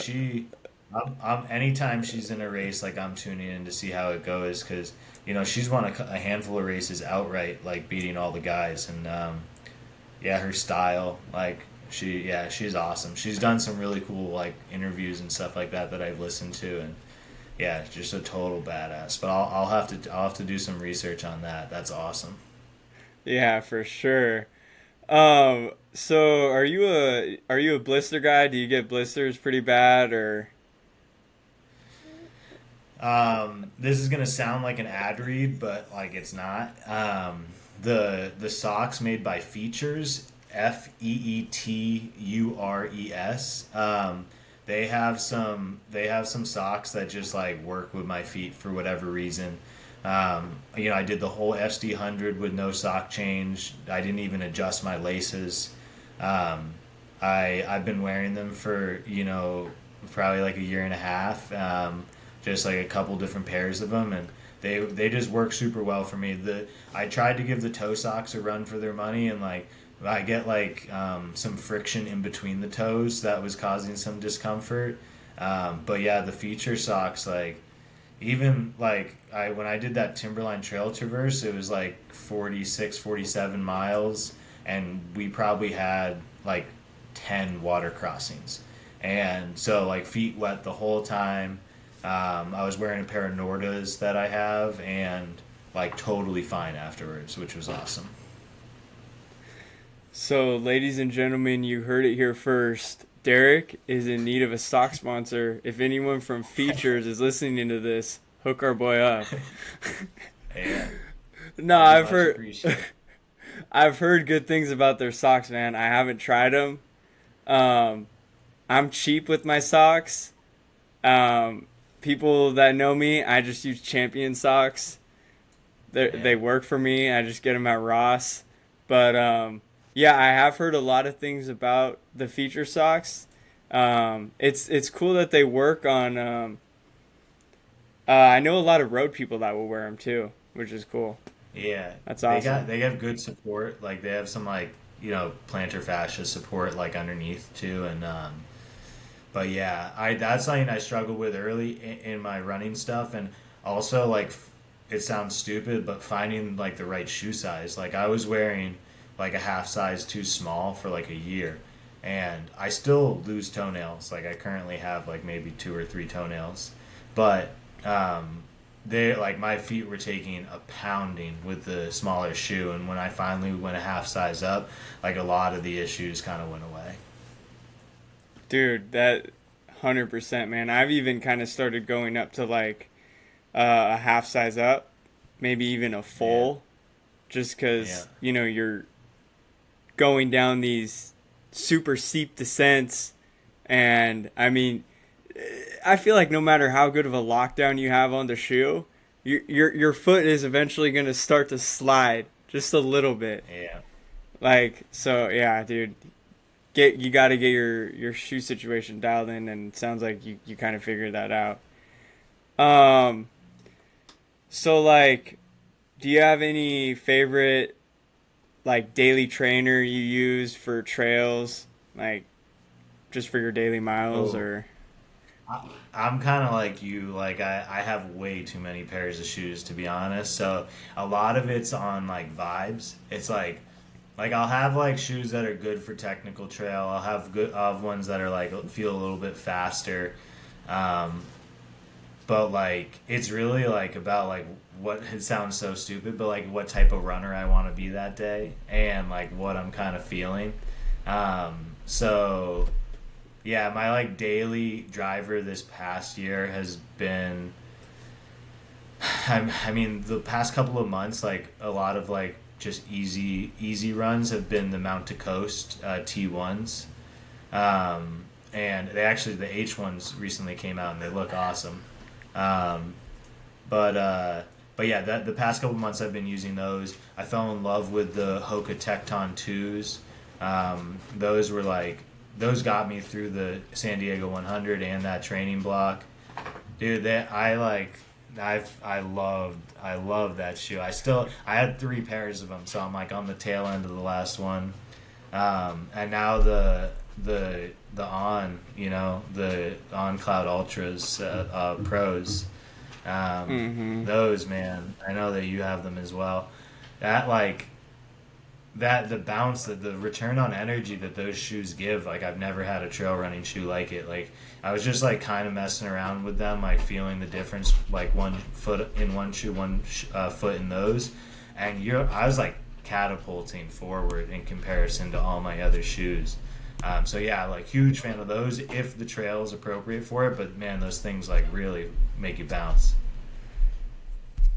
anytime she's in a race, like I'm tuning in to see how it goes because she's won a handful of races outright, like beating all the guys, and yeah, her style, like she's awesome. She's done some really cool like interviews and stuff like that I've listened to, and yeah, just a total badass. But I'll have to do some research on that. That's awesome. yeah, for sure. So are you a blister guy? Do you get blisters pretty bad or? This is gonna sound like an ad read, but like it's not. The socks made by Features, Feetures. They have some socks that just like work with my feet for whatever reason. I did the whole SD100 with no sock change. I didn't even adjust my laces. Um, I've been wearing them for probably like a year and a half. Just like a couple different pairs of them, and they just work super well for me. I tried to give the toe socks a run for their money, and like I get like some friction in between the toes that was causing some discomfort. But yeah, the feature socks, like even like when I did that Timberline Trail Traverse, it was like 46, 47 miles, and we probably had like 10 water crossings, and so like feet wet the whole time. I was wearing a pair of Nordas that I have, and like totally fine afterwards, which was awesome. So, ladies and gentlemen, you heard it here first. Derek is in need of a stock sponsor. If anyone from Features is listening to this, hook our boy up. Yeah, No, that'd be much appreciated. I've heard good things about their socks, man. I haven't tried them. Um, I'm cheap with my socks. Um, People that know me, I just use Champion socks. They Yeah. work for me. I just get them at Ross. But yeah, I have heard a lot of things about the feature socks. It's cool that they work on. I know a lot of road people that will wear them too, which is cool. Yeah, That's awesome. they have good support. Like they have some like plantar fascia support like underneath too, and but yeah, I that's something I struggled with early in my running stuff, and also like it sounds stupid, but finding like the right shoe size. Like I was wearing like a half size too small for like a year, and I still lose toenails. Like I currently have like maybe two or three toenails, but um, they like my feet were taking a pounding with the smaller shoe, and when I finally went a half size up, like a lot of the issues kind of went away. Dude, that 100%, man. I've even kind of started going up to like a half size up, maybe even a Yeah, full, just yeah, because, you're going down these super steep descents. And I mean, I feel like no matter how good of a lockdown you have on the shoe, your foot is eventually going to start to slide just a little bit. yeah. Like, so yeah, dude, you got to get your shoe situation dialed in, and it sounds like you kind of figured that out. Um, so like, do you have any favorite like daily trainer you use for trails, like just for your daily miles, Oh, or I'm kind of like you. Like I have way too many pairs of shoes to be honest. So a lot of it's on like vibes. It's like I'll have like shoes that are good for technical trail. I'll have ones that are like feel a little bit faster. Um, but like it's really like about like what it sounds so stupid, but like what type of runner I want to be that day and like what I'm kind of feeling. So yeah, my like daily driver this past year has been I mean the past couple of months like a lot of like just easy runs have been the Mount to Coast T1s. And they actually the H ones recently came out and they look awesome. Um, but but yeah, the past couple months I've been using those. I fell in love with the Hoka Tecton twos. Those were like those got me through the San Diego 100 and that training block. Dude, that I love that shoe. I had three pairs of them, so I'm like on the tail end of the last one. And now the on the on Cloud Ultras pros. mm-hmm. Those man, I know that you have them as well. That like that the bounce that the return on energy that those shoes give, like I've never had a trail running shoe like it. Like I was just like kind of messing around with them, like feeling the difference, like one foot in one shoe, foot in those, and I was like catapulting forward in comparison to all my other shoes. So yeah, like huge fan of those if the trail is appropriate for it. But man, those things like really make you bounce.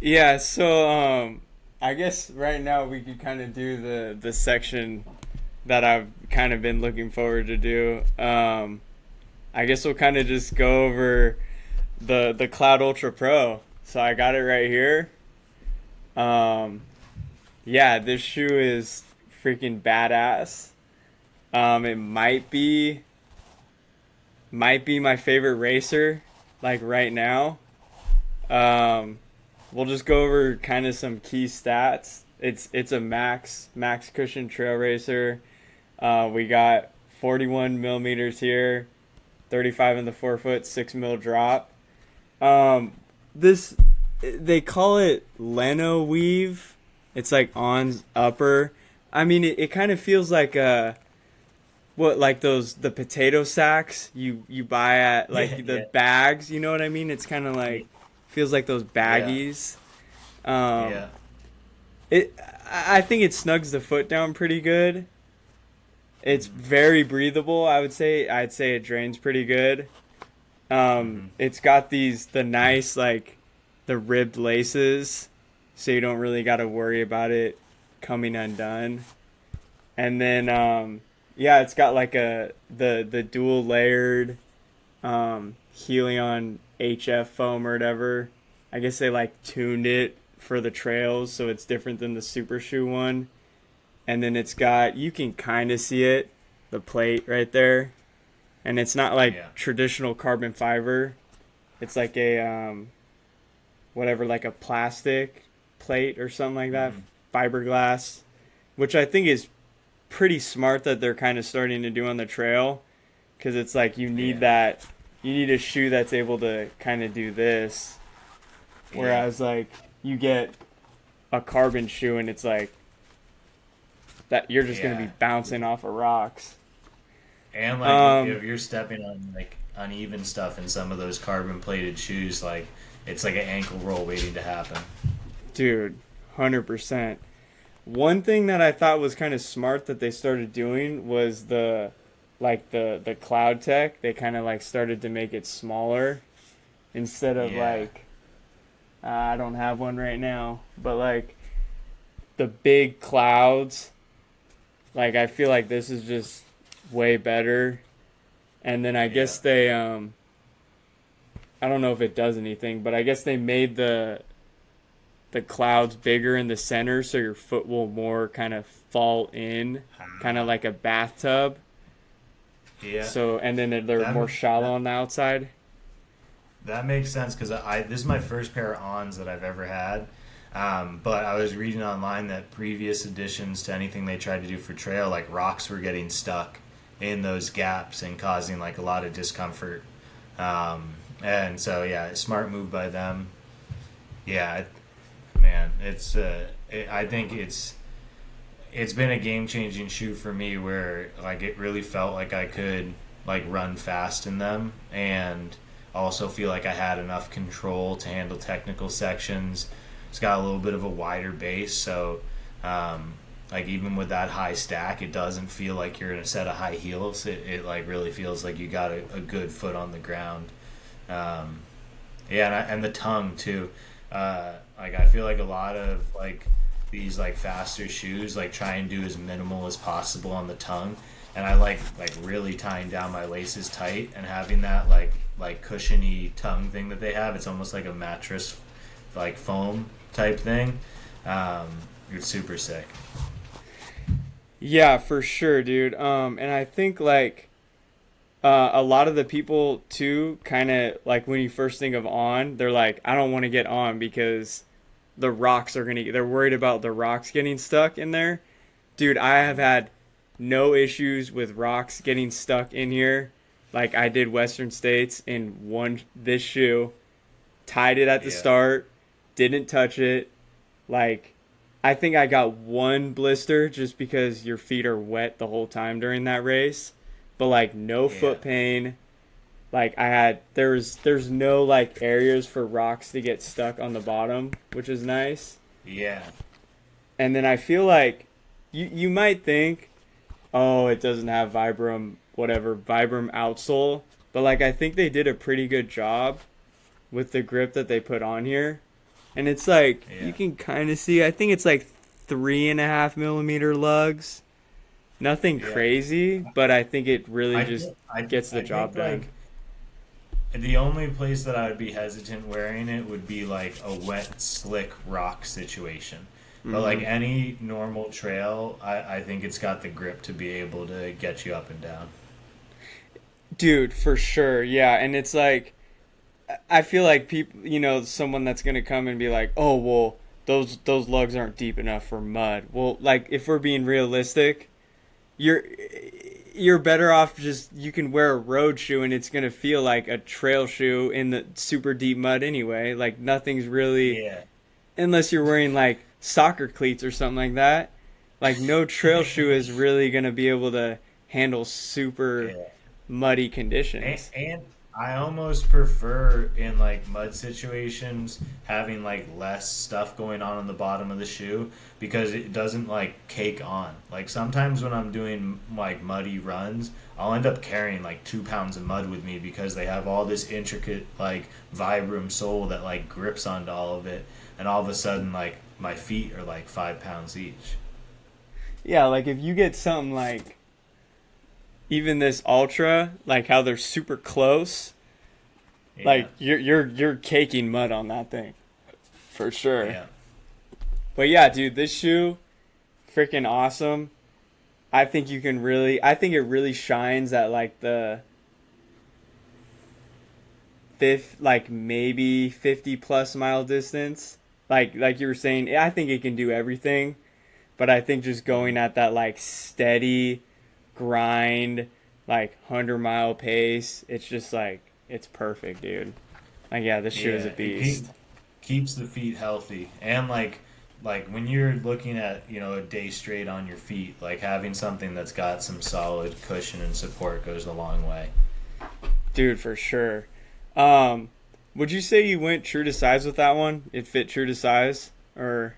Yeah, so I guess right now we could kind of do the section that I've kind of been looking forward to do. I guess we'll kind of just go over the Cloud Ultra Pro. So I got it right here. Um, yeah, this shoe is freaking badass. It might be my favorite racer, like right now. Um, we'll just go over kind of some key stats. It's a max cushion trail racer. We got 41 millimeters here, 35 in the forefoot, 6 mil drop. Um, this they call it Leno weave. It's like on upper. I mean, it kind of feels like what like those the potato sacks you buy at Yeah, like the yeah, bags. You know what I mean? It's kind of like feels like those yeah, baggies. Um, yeah. it I think it snugs the foot down pretty good. It's very breathable. I'd say it drains pretty good. It's got the nice, like, the ribbed laces, so you don't really got to worry about it coming undone. And then yeah, it's got like the dual layered Helion HF foam or whatever. I guess they like tuned it for the trails, so it's different than the Super Shoe one. And then it's got, you can kind of see it, the plate right there. And it's not like traditional carbon fiber. It's like a whatever, like a plastic plate or something like that, fiberglass, which I think is pretty smart that they're kind of starting to do on the trail, because it's like you need you need a shoe that's able to kind of do this, whereas like you get a carbon shoe and it's like that you're just going to be bouncing off of rocks. And like if you're stepping on like uneven stuff in some of those carbon plated shoes, like it's like an ankle roll waiting to happen. Dude, 100%. One thing that I thought was kind of smart that they started doing was the Cloud Tech. They kind of like started to make it smaller instead of like, I don't have one right now, but like the big clouds. Like, I feel like this is just way better. And then I guess they I don't know if it does anything, but I guess they made the clouds bigger in the center, so your foot will more kind of fall in, kind of like a bathtub. Yeah. So, and then they're more shallow on the outside. That makes sense, because this is my first pair of Ons that I've ever had. But I was reading online that previous additions to anything they tried to do for trail, like rocks were getting stuck in those gaps and causing like a lot of discomfort. And so, yeah, smart move by them. Yeah, man, I think it's been a game-changing shoe for me, where like it really felt like I could like run fast in them, and also feel like I had enough control to handle technical sections. It's got a little bit of a wider base, so like even with that high stack, it doesn't feel like you're in a set of high heels. It like really feels like you got a good foot on the ground. And the tongue too. Like I feel like a lot of like these like faster shoes like try and do as minimal as possible on the tongue, and I like really tying down my laces tight and having that like cushiony tongue thing that they have. It's almost like a mattress like foam type thing. It's super sick. Yeah, for sure, dude. And I think like a lot of the people too, kind of like when you first think of On, they're like, I don't want to get On because they're worried about the rocks getting stuck in there. Dude, I have had no issues with rocks getting stuck in here. Like I did Western States in this shoe, tied it at the start, didn't touch it. Like, I think I got one blister just because your feet are wet the whole time during that race, but like no foot pain. Like there's no like areas for rocks to get stuck on the bottom, which is nice. Yeah. And then I feel like you might think, oh, it doesn't have Vibram outsole, but like I think they did a pretty good job with the grip that they put on here. And it's like, you can kind of see, I think it's like 3.5 millimeter lugs. Nothing crazy, but I think it really gets the job done. Like, the only place that I would be hesitant wearing it would be like a wet, slick rock situation. But like any normal trail, I think it's got the grip to be able to get you up and down. Dude, for sure. Yeah. And it's like, I feel like people, someone that's going to come and be like, oh, well, those lugs aren't deep enough for mud. Well, like, if we're being realistic, you're better off you can wear a road shoe and it's going to feel like a trail shoe in the super deep mud anyway. Like, nothing's really, unless you're wearing, like, soccer cleats or something like that. Like, no trail shoe is really going to be able to handle super muddy conditions. And I almost prefer in like mud situations having like less stuff going on the bottom of the shoe because it doesn't like cake on. Like sometimes when I'm doing like muddy runs, I'll end up carrying like 2 pounds of mud with me because they have all this intricate like Vibram sole that like grips onto all of it, and all of a sudden like my feet are like 5 pounds each. Yeah, like if you get something like even this ultra, like how they're super close, Yeah, like you're caking mud on that thing for sure. yeah, But yeah, dude, this shoe freaking awesome. I think it really shines at like the fifth, like maybe 50 plus mile distance. Like you were saying, I think it can do everything, but I think just going at that like steady grind, like 100-mile pace, it's just like it's perfect, dude. Like yeah, this shoe is a yeah. beast. Keeps the feet healthy, and like when you're looking at a day straight on your feet, like having something that's got some solid cushion and support goes a long way. Dude, for sure. Um, would you say you went true to size with that one? It fit true to size, or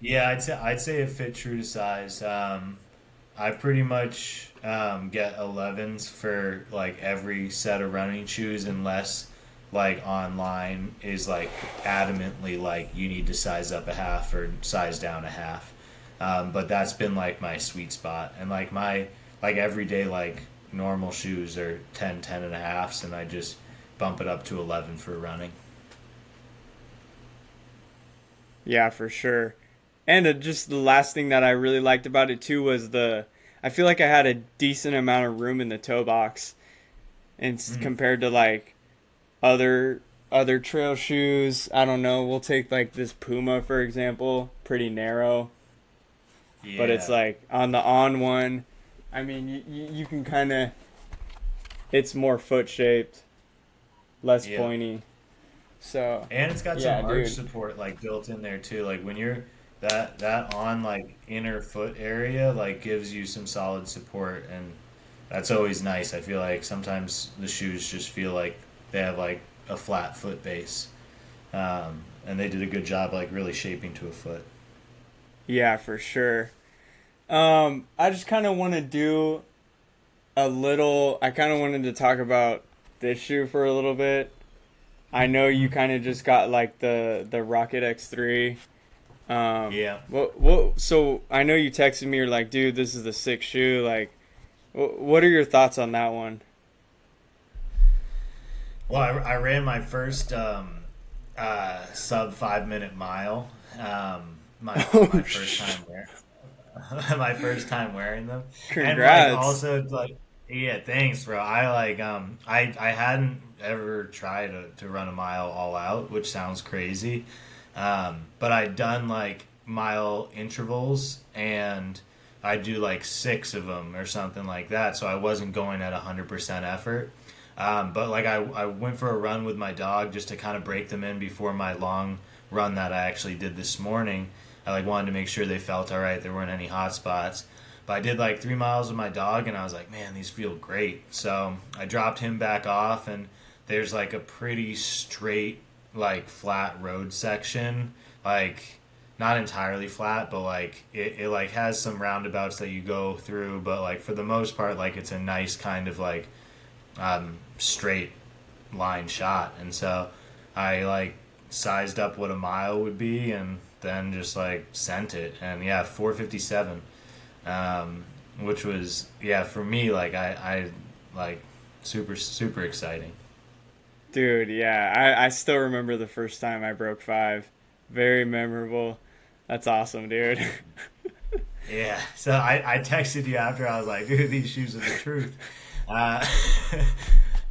Yeah, I'd say it fit true to size. I pretty much get 11s for like every set of running shoes, unless like online is like adamantly like you need to size up a half or size down a half. But that's been like my sweet spot, and like my like everyday like normal shoes are 10, 10 and a halves, and I just bump it up to 11 for running. yeah, for sure. And just the last thing that I really liked about it too was I feel like I had a decent amount of room in the toe box, and Mm. compared to like other other trail shoes, I don't know. We'll take like this Puma for example, pretty narrow, but it's Yeah, like on the On one. I mean, you can kind of it's more foot shaped, less yeah. pointy. So And it's got some yeah, arch dude. support like built in there too. Like when you're that on like inner foot area like gives you some solid support, and that's always nice. I feel like sometimes the shoes just feel like they have like a flat foot base. And they did a good job like really shaping to a foot. Yeah, for sure. I just kind of want to do a little. I kind of wanted to talk about this shoe for a little bit. I know you Mm. kind of just got like the Rocket X3. Yeah. What? So I know you texted me. You're like, dude, this is the sick shoe. Like, what are your thoughts on that one? Well, I ran my first sub 5 minute mile. My Oh, first time wearing my first time wearing them, and like congrats. also like yeah, thanks, bro. I like I hadn't ever tried to run a mile all out, which sounds crazy, but I'd done like mile intervals, and I do like six of them or something like that. So I wasn't going at 100% effort. But like I went for a run with my dog just to kind of break them in before my long run that I actually did this morning. I like wanted to make sure they felt all right. There weren't any hot spots. But I did like 3 miles with my dog, and I was like, man, these feel great. So I dropped him back off, and there's like a pretty straight, like flat road section. Like not entirely flat, but like it like has some roundabouts that you go through. But like for the most part, like it's a nice kind of like straight line shot. And so I like sized up what a mile would be, and then just like sent it. And yeah, 4:57, which was yeah for me like I like super super exciting. Dude, yeah, I still remember the first time I broke five. Very memorable. That's awesome, dude. Yeah, so I texted you after. I was like, dude, these shoes are the truth. Uh,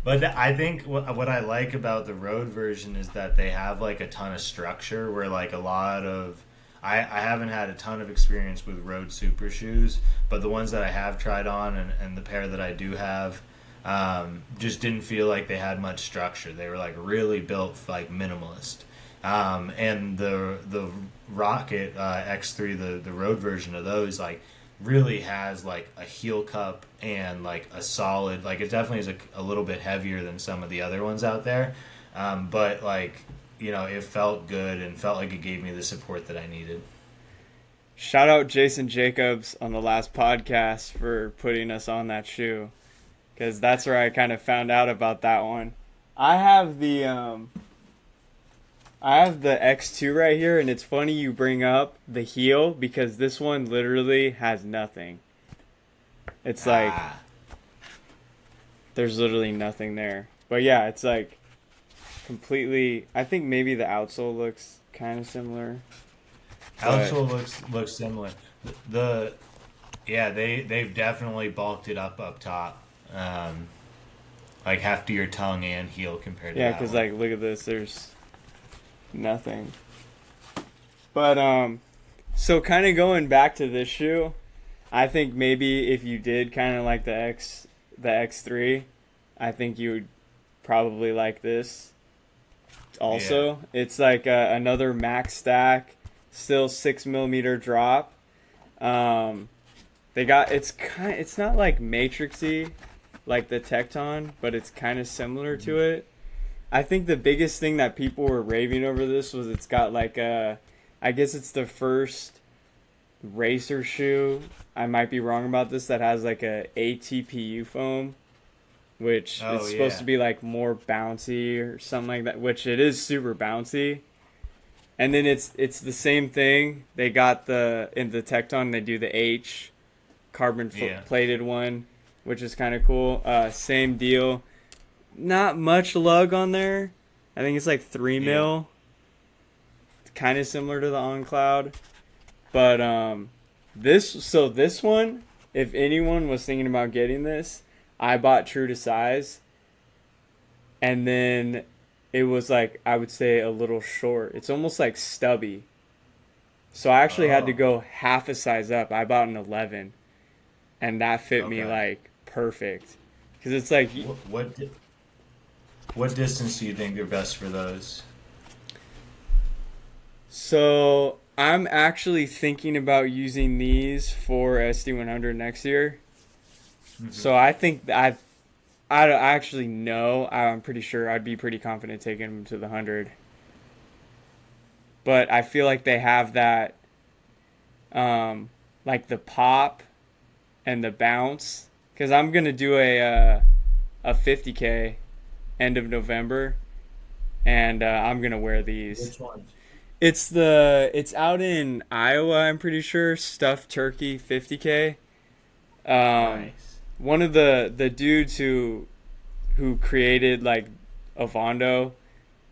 but I think what I like about the road version is that they have like a ton of structure where like a lot of I haven't had a ton of experience with road super shoes, but the ones that I have tried on, and the pair that I do have just didn't feel like they had much structure. They were like really built like minimalist. And the Rocket X3, the road version of those, like really has like a heel cup and like a solid, like it definitely is a little bit heavier than some of the other ones out there. But like, it felt good and felt like it gave me the support that I needed. Shout out Jason Jacobs on the last podcast for putting us on that shoe, because that's where I kind of found out about that one. I have the X2 right here, and it's funny you bring up the heel because this one literally has nothing. It's like there's literally nothing there. But yeah, it's like completely. I think maybe the outsole looks kind of similar. Outsole looks similar. The Yeah, they've definitely bulked it up top. Like heftier tongue and heel compared to Yeah, that because one. like look at this. There's nothing. But so kind of going back to this shoe, I think maybe if you did kind of like the X3, I think you would probably like this. Also, Yeah. it's like another max stack, still 6 mm drop. They got it's not like matrixy like the Tecton, but it's kind of similar to it. I think the biggest thing that people were raving over this was it's got like I guess it's the first racer shoe. I might be wrong about this, that has like a ATPU foam, which Oh is supposed yeah. to be like more bouncy or something like that, which it is super bouncy. And then it's the same thing. They got in the Tecton, they do the H carbon Yeah. plated one, which is kind of cool. Same deal. Not much lug on there. I think it's like 3 Yeah. mil. Kind of similar to the On Cloud. But this one, if anyone was thinking about getting this, I bought true to size, and then it was like I would say a little short. It's almost like stubby. So I actually had to Oh. go half a size up. I bought an 11, and that fit me Okay. like perfect. Cuz it's like What distance do you think are best for those? so I'm actually thinking about using these for SD100 next year. Hmm. So I think I actually know, I'm pretty sure I'd be pretty confident taking them to the 100. But I feel like they have that, like the pop and the bounce. Because I'm going to do a 50K end of November. And I'm going to wear these. Which one? It's out in Iowa, I'm pretty sure. Stuffed Turkey 50K. Um, Nice. One of the dudes who created like Ovando,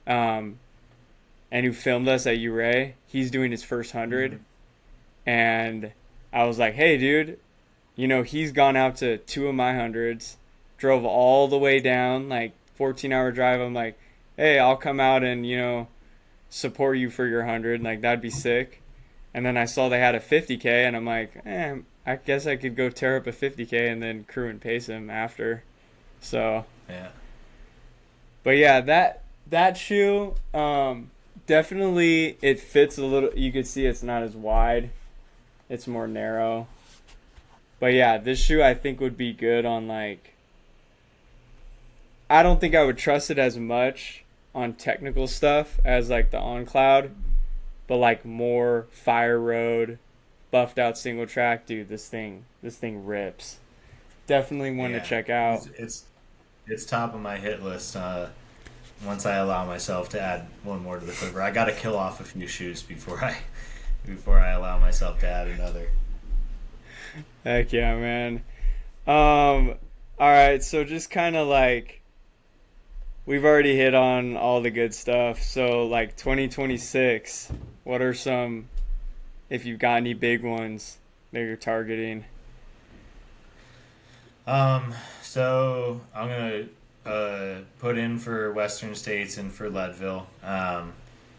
um, and who filmed us at Uray, he's doing his first 100, Hmm. and I was like, hey dude, he's gone out to two of my hundreds, drove all the way down, like 14-hour drive. I'm like, hey, I'll come out and support you for your 100, like that'd be sick. And then I saw they had a 50K, and I'm like, I guess I could go tear up a 50K and then crew and pace him after. So, Yeah. but yeah, that shoe, definitely it fits a little. You could see it's not as wide; it's more narrow. But yeah, this shoe I think would be good on like. I don't think I would trust it as much on technical stuff as like the On Cloud, but like more fire road, buffed out single track, dude. This thing rips. Definitely one to Yeah. check out. It's top of my hit list. Once I allow myself to add one more to the quiver, I got to kill off a few shoes before I allow myself to add another. Heck yeah, man. All right, so just kind of like we've already hit on all the good stuff. So like 2026, what are some, if you've got any big ones that you're targeting? So I'm gonna put in for Western States and for Leadville,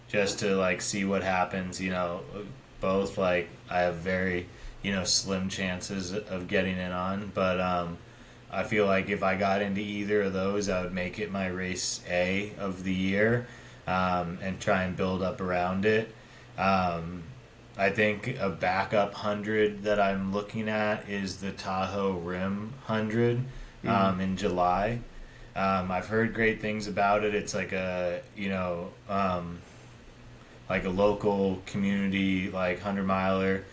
just to like see what happens. Both like I have very slim chances of getting in on, but I feel like if I got into either of those, I would make it my race A of the year, and try and build up around it. Um, I think a backup 100 that I'm looking at is the Tahoe Rim 100 in July. I've heard great things about it. It's like a, like a local community, like 100 miler,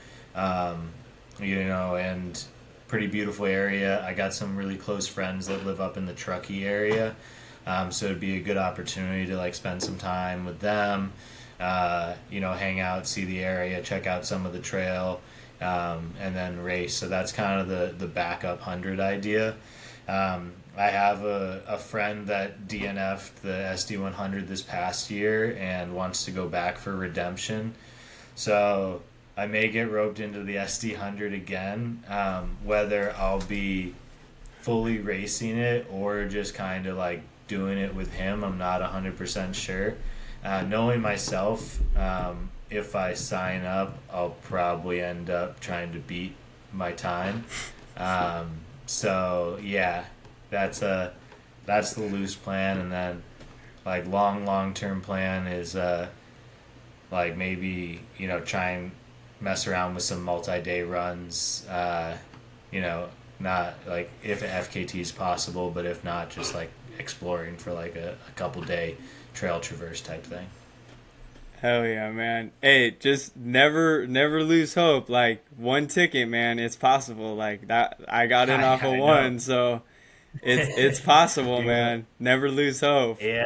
and pretty beautiful area. I got some really close friends that live up in the Truckee area. So it'd be a good opportunity to like spend some time with them, hang out, see the area, check out some of the trail, and then race. So that's kind of the backup 100 idea. I have a friend that DNF'd the SD100 this past year and wants to go back for redemption. So I may get roped into the SD100 again, whether I'll be fully racing it or just kind of like doing it with him. I'm not 100% sure. Knowing myself, if I sign up, I'll probably end up trying to beat my time. So yeah, that's the loose plan, and then like long term plan is like maybe try and mess around with some multi-day runs. Not like if an FKT is possible, but if not, just like exploring for like a couple day trail traverse type thing. Hell yeah, man. Hey, just never lose hope. Like one ticket, man, it's possible. Like that I got in off of I one, know. so it's possible, Yeah, man. Never lose hope. yeah.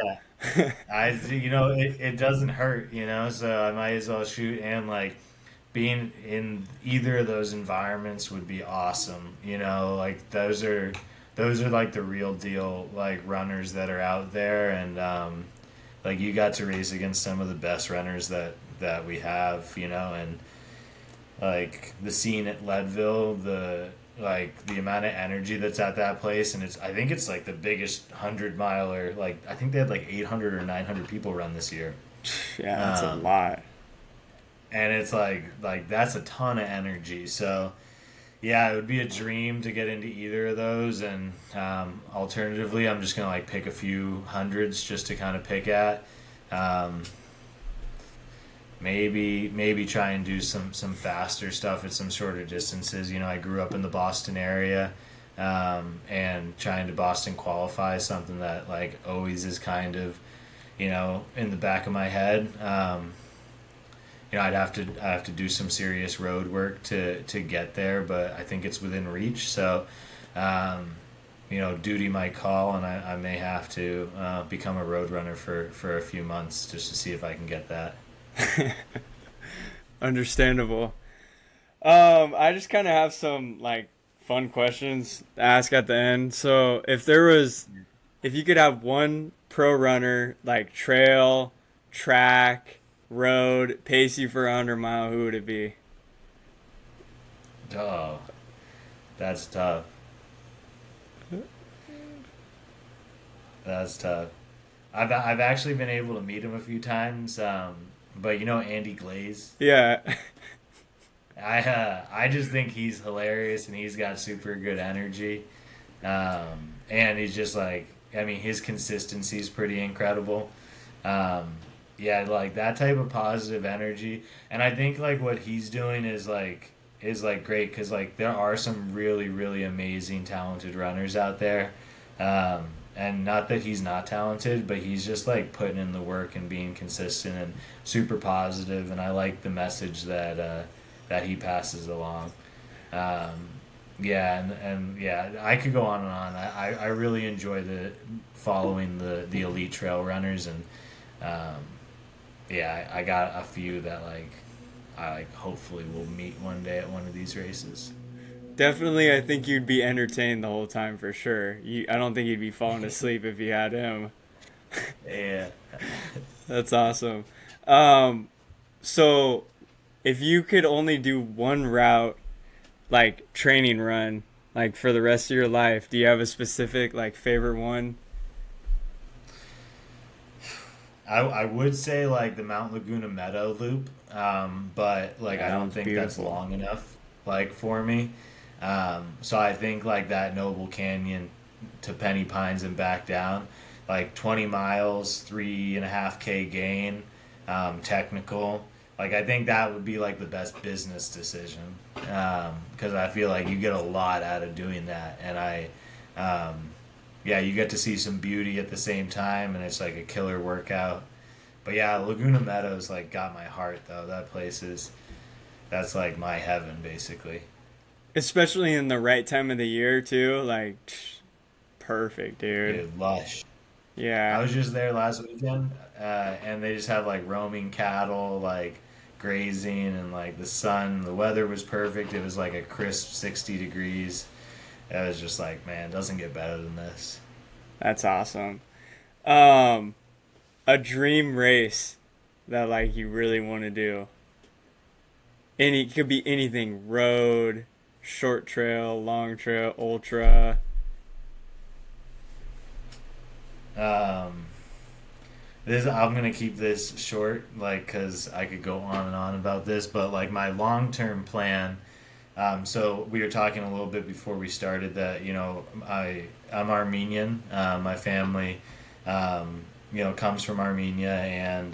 It doesn't hurt, so I might as well shoot, and like being in either of those environments would be awesome. Like those are like the real deal like runners that are out there, and like you got to race against some of the best runners that we have, and like the scene at Leadville, the amount of energy that's at that place, and I think it's like the biggest 100 miler. Like I think they had like 800 or 900 people run this year. Yeah, that's a Um, lot. and it's like that's a ton of energy. So yeah, it would be a dream to get into either of those, and alternatively, I'm just gonna like pick a few hundreds just to kind of pick at. Um, maybe try and do some faster stuff at some shorter distances. I grew up in the Boston area, and trying to Boston qualify is something that like always is kind of in the back of my head. I'd have to do some serious road work to get there, but I think it's within reach. So, duty might call, and I may have to become a road runner for a few months just to see if I can get that. Understandable. I just kind of have some like fun questions to ask at the end. So, if you could have one pro runner like trail, track, road, pace you for a 100 mile, who would it be? Oh, that's tough. That's tough. I've actually been able to meet him a few times, but Andy Glaze. Yeah. I just think he's hilarious, and he's got super good energy, and he's just like, I mean, his consistency is pretty incredible. Um, yeah, like that type of positive energy, and I think like what he's doing is like great, because like there are some really amazing talented runners out there, and not that he's not talented, but he's just like putting in the work and being consistent and super positive, and I like the message that he passes along. Um, yeah, and yeah, I could go on and on. I really enjoy the following the elite trail runners, and um, yeah, I got a few that like I like hopefully will meet one day at one of these races. Definitely, I think you'd be entertained the whole time for sure. I don't think you'd be falling asleep if you had him. Yeah. That's awesome. Um, so if you could only do one route, like training run, like for the rest of your life, do you have a specific like favorite one? I would say like the Mount Laguna Meadow loop, but like I Yeah, that don't one's think that's beautiful. long enough like for me. So I think like that Noble Canyon to Penny Pines and back down, like 20 miles, 3.5K gain, technical. Like I think that would be like the best business decision, because I feel like you get a lot out of doing that, and yeah, you get to see some beauty at the same time, and it's like a killer workout. But yeah, Laguna Meadows like got my heart though. That place is that's like my heaven basically. Especially in the right time of the year too. Like, perfect, dude. Dude, lush. I Yeah. was just there last weekend, and they just have like roaming cattle, like grazing, and like the sun. The weather was perfect. It was like a crisp 60 degrees. It was just like, man, it doesn't get better than this. That's awesome. Um, a dream race that like you really want to do. Any It could be anything: road, short trail, long trail, ultra. Um, this I'm gonna keep this short, like, cause I could go on and on about this, but like my long term plan. So we were talking a little bit before we started that I'm Armenian. My family, comes from Armenia, and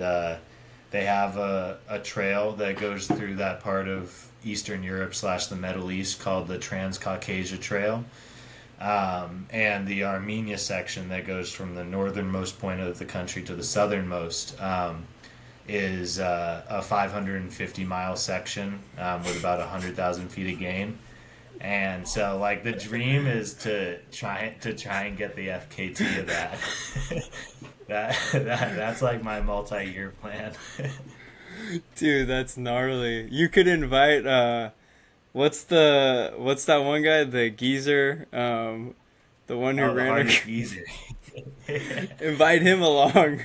they have a trail that goes through that part of Eastern Europe slash the Middle East called the Transcaucasia Trail. And the Armenia section that goes from the northernmost point of the country to the southernmost is a 550-mile section with about 100,000 feet of gain. And so, like, the dream is to try and get the FKT of that. That's like my multi-year plan. Dude, that's gnarly. You could invite what's that one guy, the geezer, the one who Oh, the ran hardest geezer. invite him along.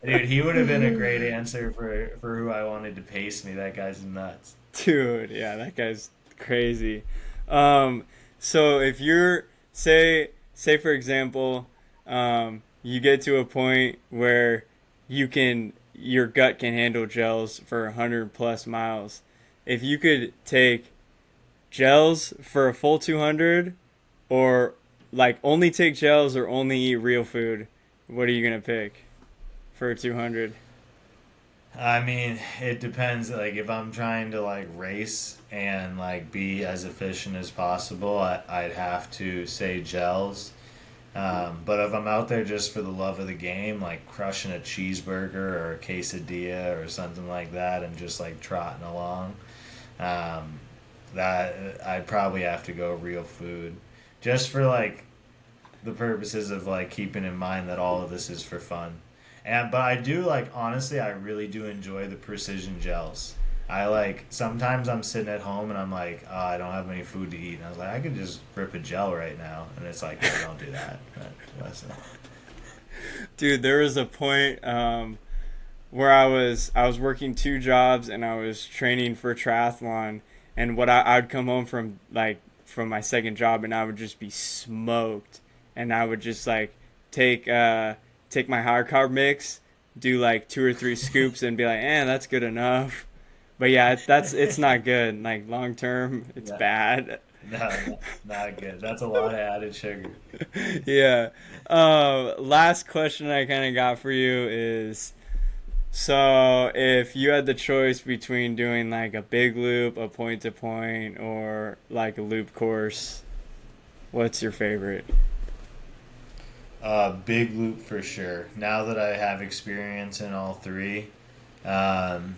Dude, he would have been a great answer for who I wanted to pace me. That guy's nuts. Dude, yeah, that guy's crazy. Um, so if you're say for example, you get to a point where your gut can handle gels for 100 plus miles. If you could take gels for a full 200, or like only take gels or only eat real food, what are you gonna pick for a 200? I mean, it depends. Like, if I'm trying to like race and like be as efficient as possible, I'd have to say gels. But if I'm out there just for the love of the game, like crushing a cheeseburger or a quesadilla or something like that, and just like trotting along, um, that I'd probably have to go real food, just for like the purposes of like keeping in mind that all of this is for fun. And but I do like honestly, I really do enjoy the precision gels. I like sometimes I'm sitting at home and I'm like, oh, I don't have any food to eat, and I was like, I could just rip a gel right now, and it's like, no, don't do that. Listen. Dude, there was a point where I was working two jobs and I was training for triathlon, and I'd come home from from my second job and I would just be smoked, and I would just like take take my high carb mix, do like two or three scoops and be like, that's good enough. But yeah, it's not good. Like long term, it's Yeah, bad. no, not good. That's a lot of added sugar. Yeah. Last question I kind of got for you is, so if you had the choice between doing like a big loop, a point to point, or like a loop course, what's your favorite? Big loop for sure. Now that I have experience in all three, um,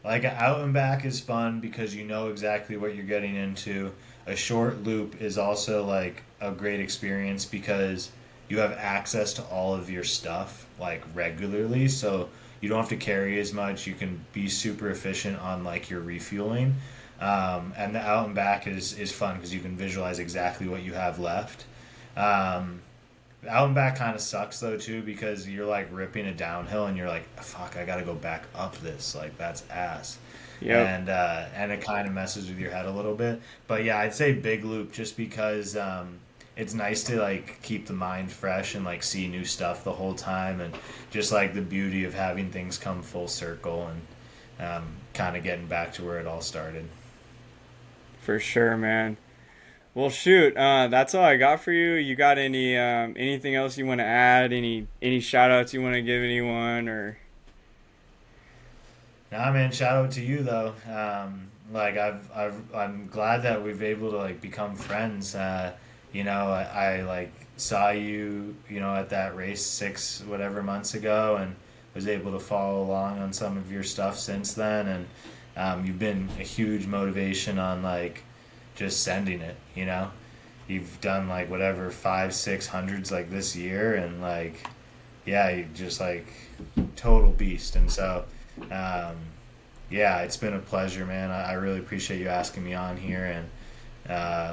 like out and back is fun because you know exactly what you're getting into. A short loop is also like a great experience because you have access to all of your stuff like regularly, so you don't have to carry as much. You can be super efficient on like your refueling. And the out and back is fun because you can visualize exactly what you have left. Um, Out and back kind of sucks though too because you're like ripping a downhill and you're like, fuck, I gotta go back up this. Like that's ass, Yep. and it kind of messes with your head a little bit. But yeah, I'd say big loop just because it's nice to like keep the mind fresh and like see new stuff the whole time, and just like the beauty of having things come full circle, and kind of getting back to where it all started. For sure, man. Well, shoot, that's all I got for you. You got anything else you want to add? Any shout outs you want to give anyone or? Nah, man, shout out to you though. Like I'm glad that we've able to like become friends. I like saw you, at that race 6 months ago, and was able to follow along on some of your stuff since then. And you've been a huge motivation on like just sending it. You've done like whatever 5, 600s like this year, and like yeah, you just like total beast. And so um, yeah, it's been a pleasure, man. I really appreciate you asking me on here, and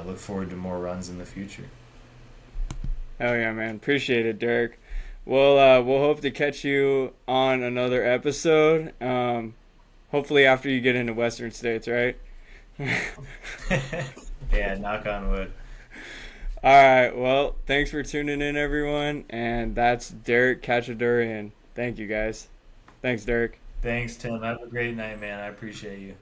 look forward to more runs in the future. Oh yeah, man. Appreciate it, Derek. We'll hope to catch you on another episode. Hopefully after you get into Western States, right? Yeah, knock on wood. All right. Well, thanks for tuning in, everyone. And that's Derek Kachadurian. Thank you, guys. Thanks, Derek. Thanks, Tim. Have a great night, man. I appreciate you.